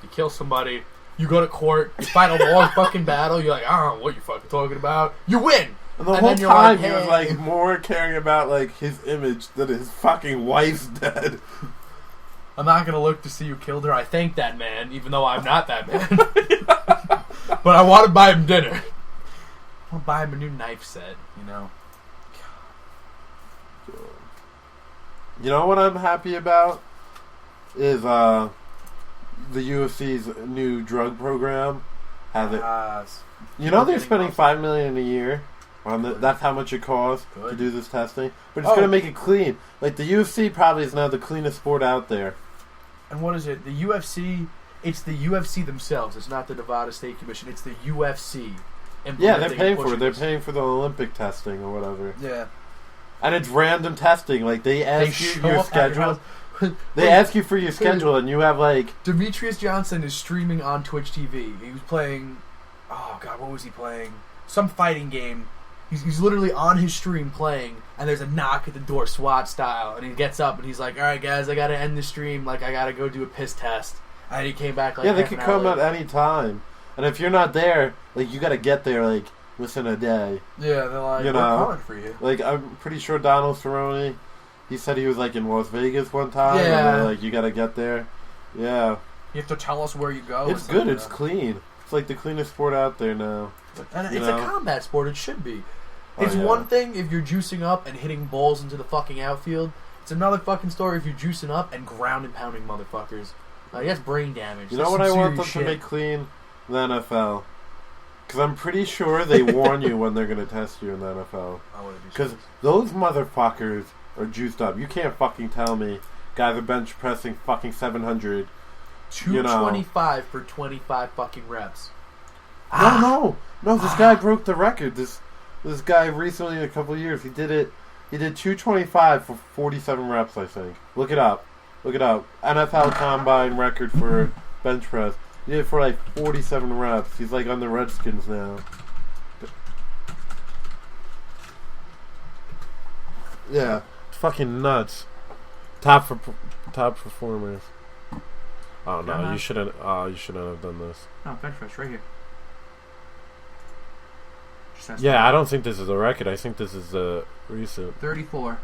You kill somebody, you go to court, you fight a long fucking battle, you're like, I don't know what you're fucking talking about. You win! And the whole time he was like more caring about like his image than his fucking wife's dead. I'm not gonna look to see who killed her. I thank that man, even though I'm not that man. But I want to buy him dinner. I want to buy him a new knife set, you know. You know what I'm happy about is the UFC's new drug program. Has it? You know they're spending $5 million a year on that's how much it costs to do this testing, but it's going to make it clean. Like the UFC probably is now the cleanest sport out there. And what is it? The UFC. It's the UFC themselves. It's not the Nevada State Commission. It's the UFC. Yeah, they're paying for it. They're paying for the Olympic testing or whatever. Yeah. And it's random testing. Like they ask you your schedule. They ask you for your schedule, and you have like Demetrius Johnson is streaming on Twitch TV. He was playing. Oh God, what was he playing? Some fighting game. He's literally on his stream playing, and there's a knock at the door, SWAT style, and he gets up and he's like, "All right, guys, I gotta end the stream. Like, I gotta go do a piss test." And he came back like, yeah, they could come at any time, and if you're not there, like you gotta get there like within a day. Yeah, they're like, you we're know, calling for you. Like I'm pretty sure Donald Cerrone, he said he was like in Las Vegas one time. Yeah, and they're like you gotta get there. Yeah, you have to tell us where you go. It's good. It's clean. It's like the cleanest sport out there now. And it's a combat sport. It should be. It's one thing if you're juicing up and hitting balls into the fucking outfield. It's another fucking story if you're juicing up and ground and pounding motherfuckers. That's brain damage. You know what I want them to make clean? The NFL. Because I'm pretty sure they warn you when they're going to test you in the NFL. Because those motherfuckers are juiced up. You can't fucking tell me guys are bench pressing fucking 700. 225 for 25 fucking reps. No, this guy broke the record. This guy recently, in a couple of years, he did 225 for 47 reps, I think. Look it up. NFL Combine record for bench press. He did it for like 47 reps. He's like on the Redskins now. Yeah, it's fucking nuts. Top performers. Oh no, you shouldn't. You shouldn't have done this. No, bench press right here. Yeah, I don't think this is a record. I think this is a recent. 34.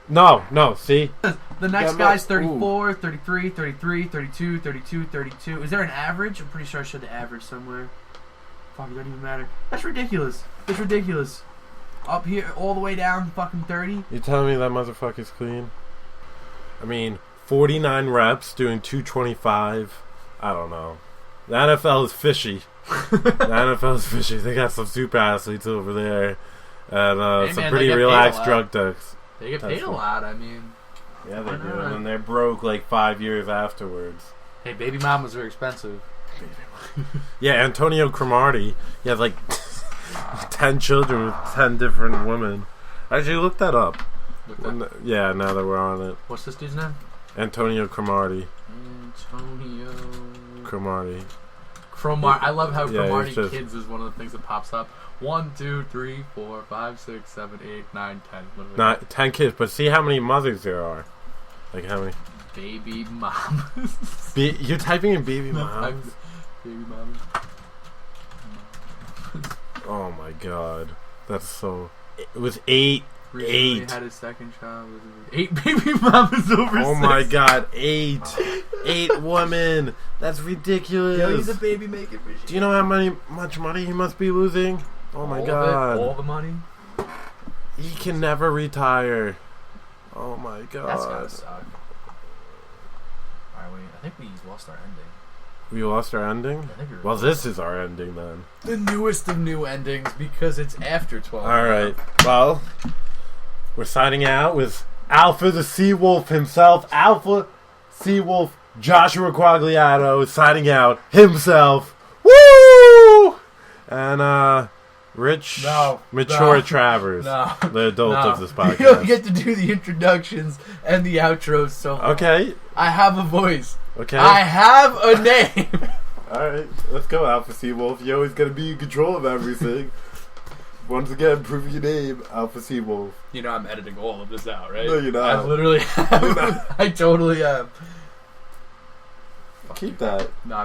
No, see? The next guy's 34, 33, 33, 32, 32, 32. Is there an average? I'm pretty sure I showed the average somewhere. Fuck, it doesn't even matter. That's ridiculous. It's ridiculous. Up here, all the way down, fucking 30. You telling me that motherfucker's clean? I mean, 49 reps doing 225. I don't know. The NFL is fishy. They got some super athletes over there. And Hey, some man, pretty they get relaxed paid a drug decks. They get paid a lot, I mean. Yeah, they Why do. not? And they're broke like 5 years afterwards. Hey, baby mamas are expensive. Yeah, Antonio Cromartie. He has like 10 children with 10 different women. Actually, look that up. Yeah, now that we're on it. What's this dude's name? Antonio Cromartie. Antonio Cromartie. I love how Yeah, Cromartie it's just- Kids is one of the things that pops up. 1, 2, 3, 4, 5, 6, 7, 8, 9, 10. Literally. Not 10 kids, but see how many mothers there are. Like how many? Baby mamas. You're typing in baby No, moms? Baby mamas. Oh my god. That's so... It was 8. Recently 8. had his second child. 8 baby mamas over Oh 6. my god, 8. 8 women. That's ridiculous. Yo, he's a baby making machine. Do you know how much money he must be losing? Oh my god. All the money? He can never retire. Oh my god. That's gotta suck. Alright, wait. I think we lost our ending. We lost our ending? I think we Well, this is our ending then. the newest of new endings because it's after 12. Alright. Well, we're signing out with Alpha the Seawolf himself. Alpha Seawolf Joshua Quagliato signing out himself. Woo! And, Rich, mature Travers, the adult of this podcast. You don't get to do the introductions and the outros so far. Okay. I have a voice. Okay. I have a name. Alright, let's go, Alpha Seawolf. You always gotta be in control of everything. Once again, prove your name, Alpha Seawolf. You know I'm editing all of this out, right? No, you're not. I literally have. I totally am. Keep that. No,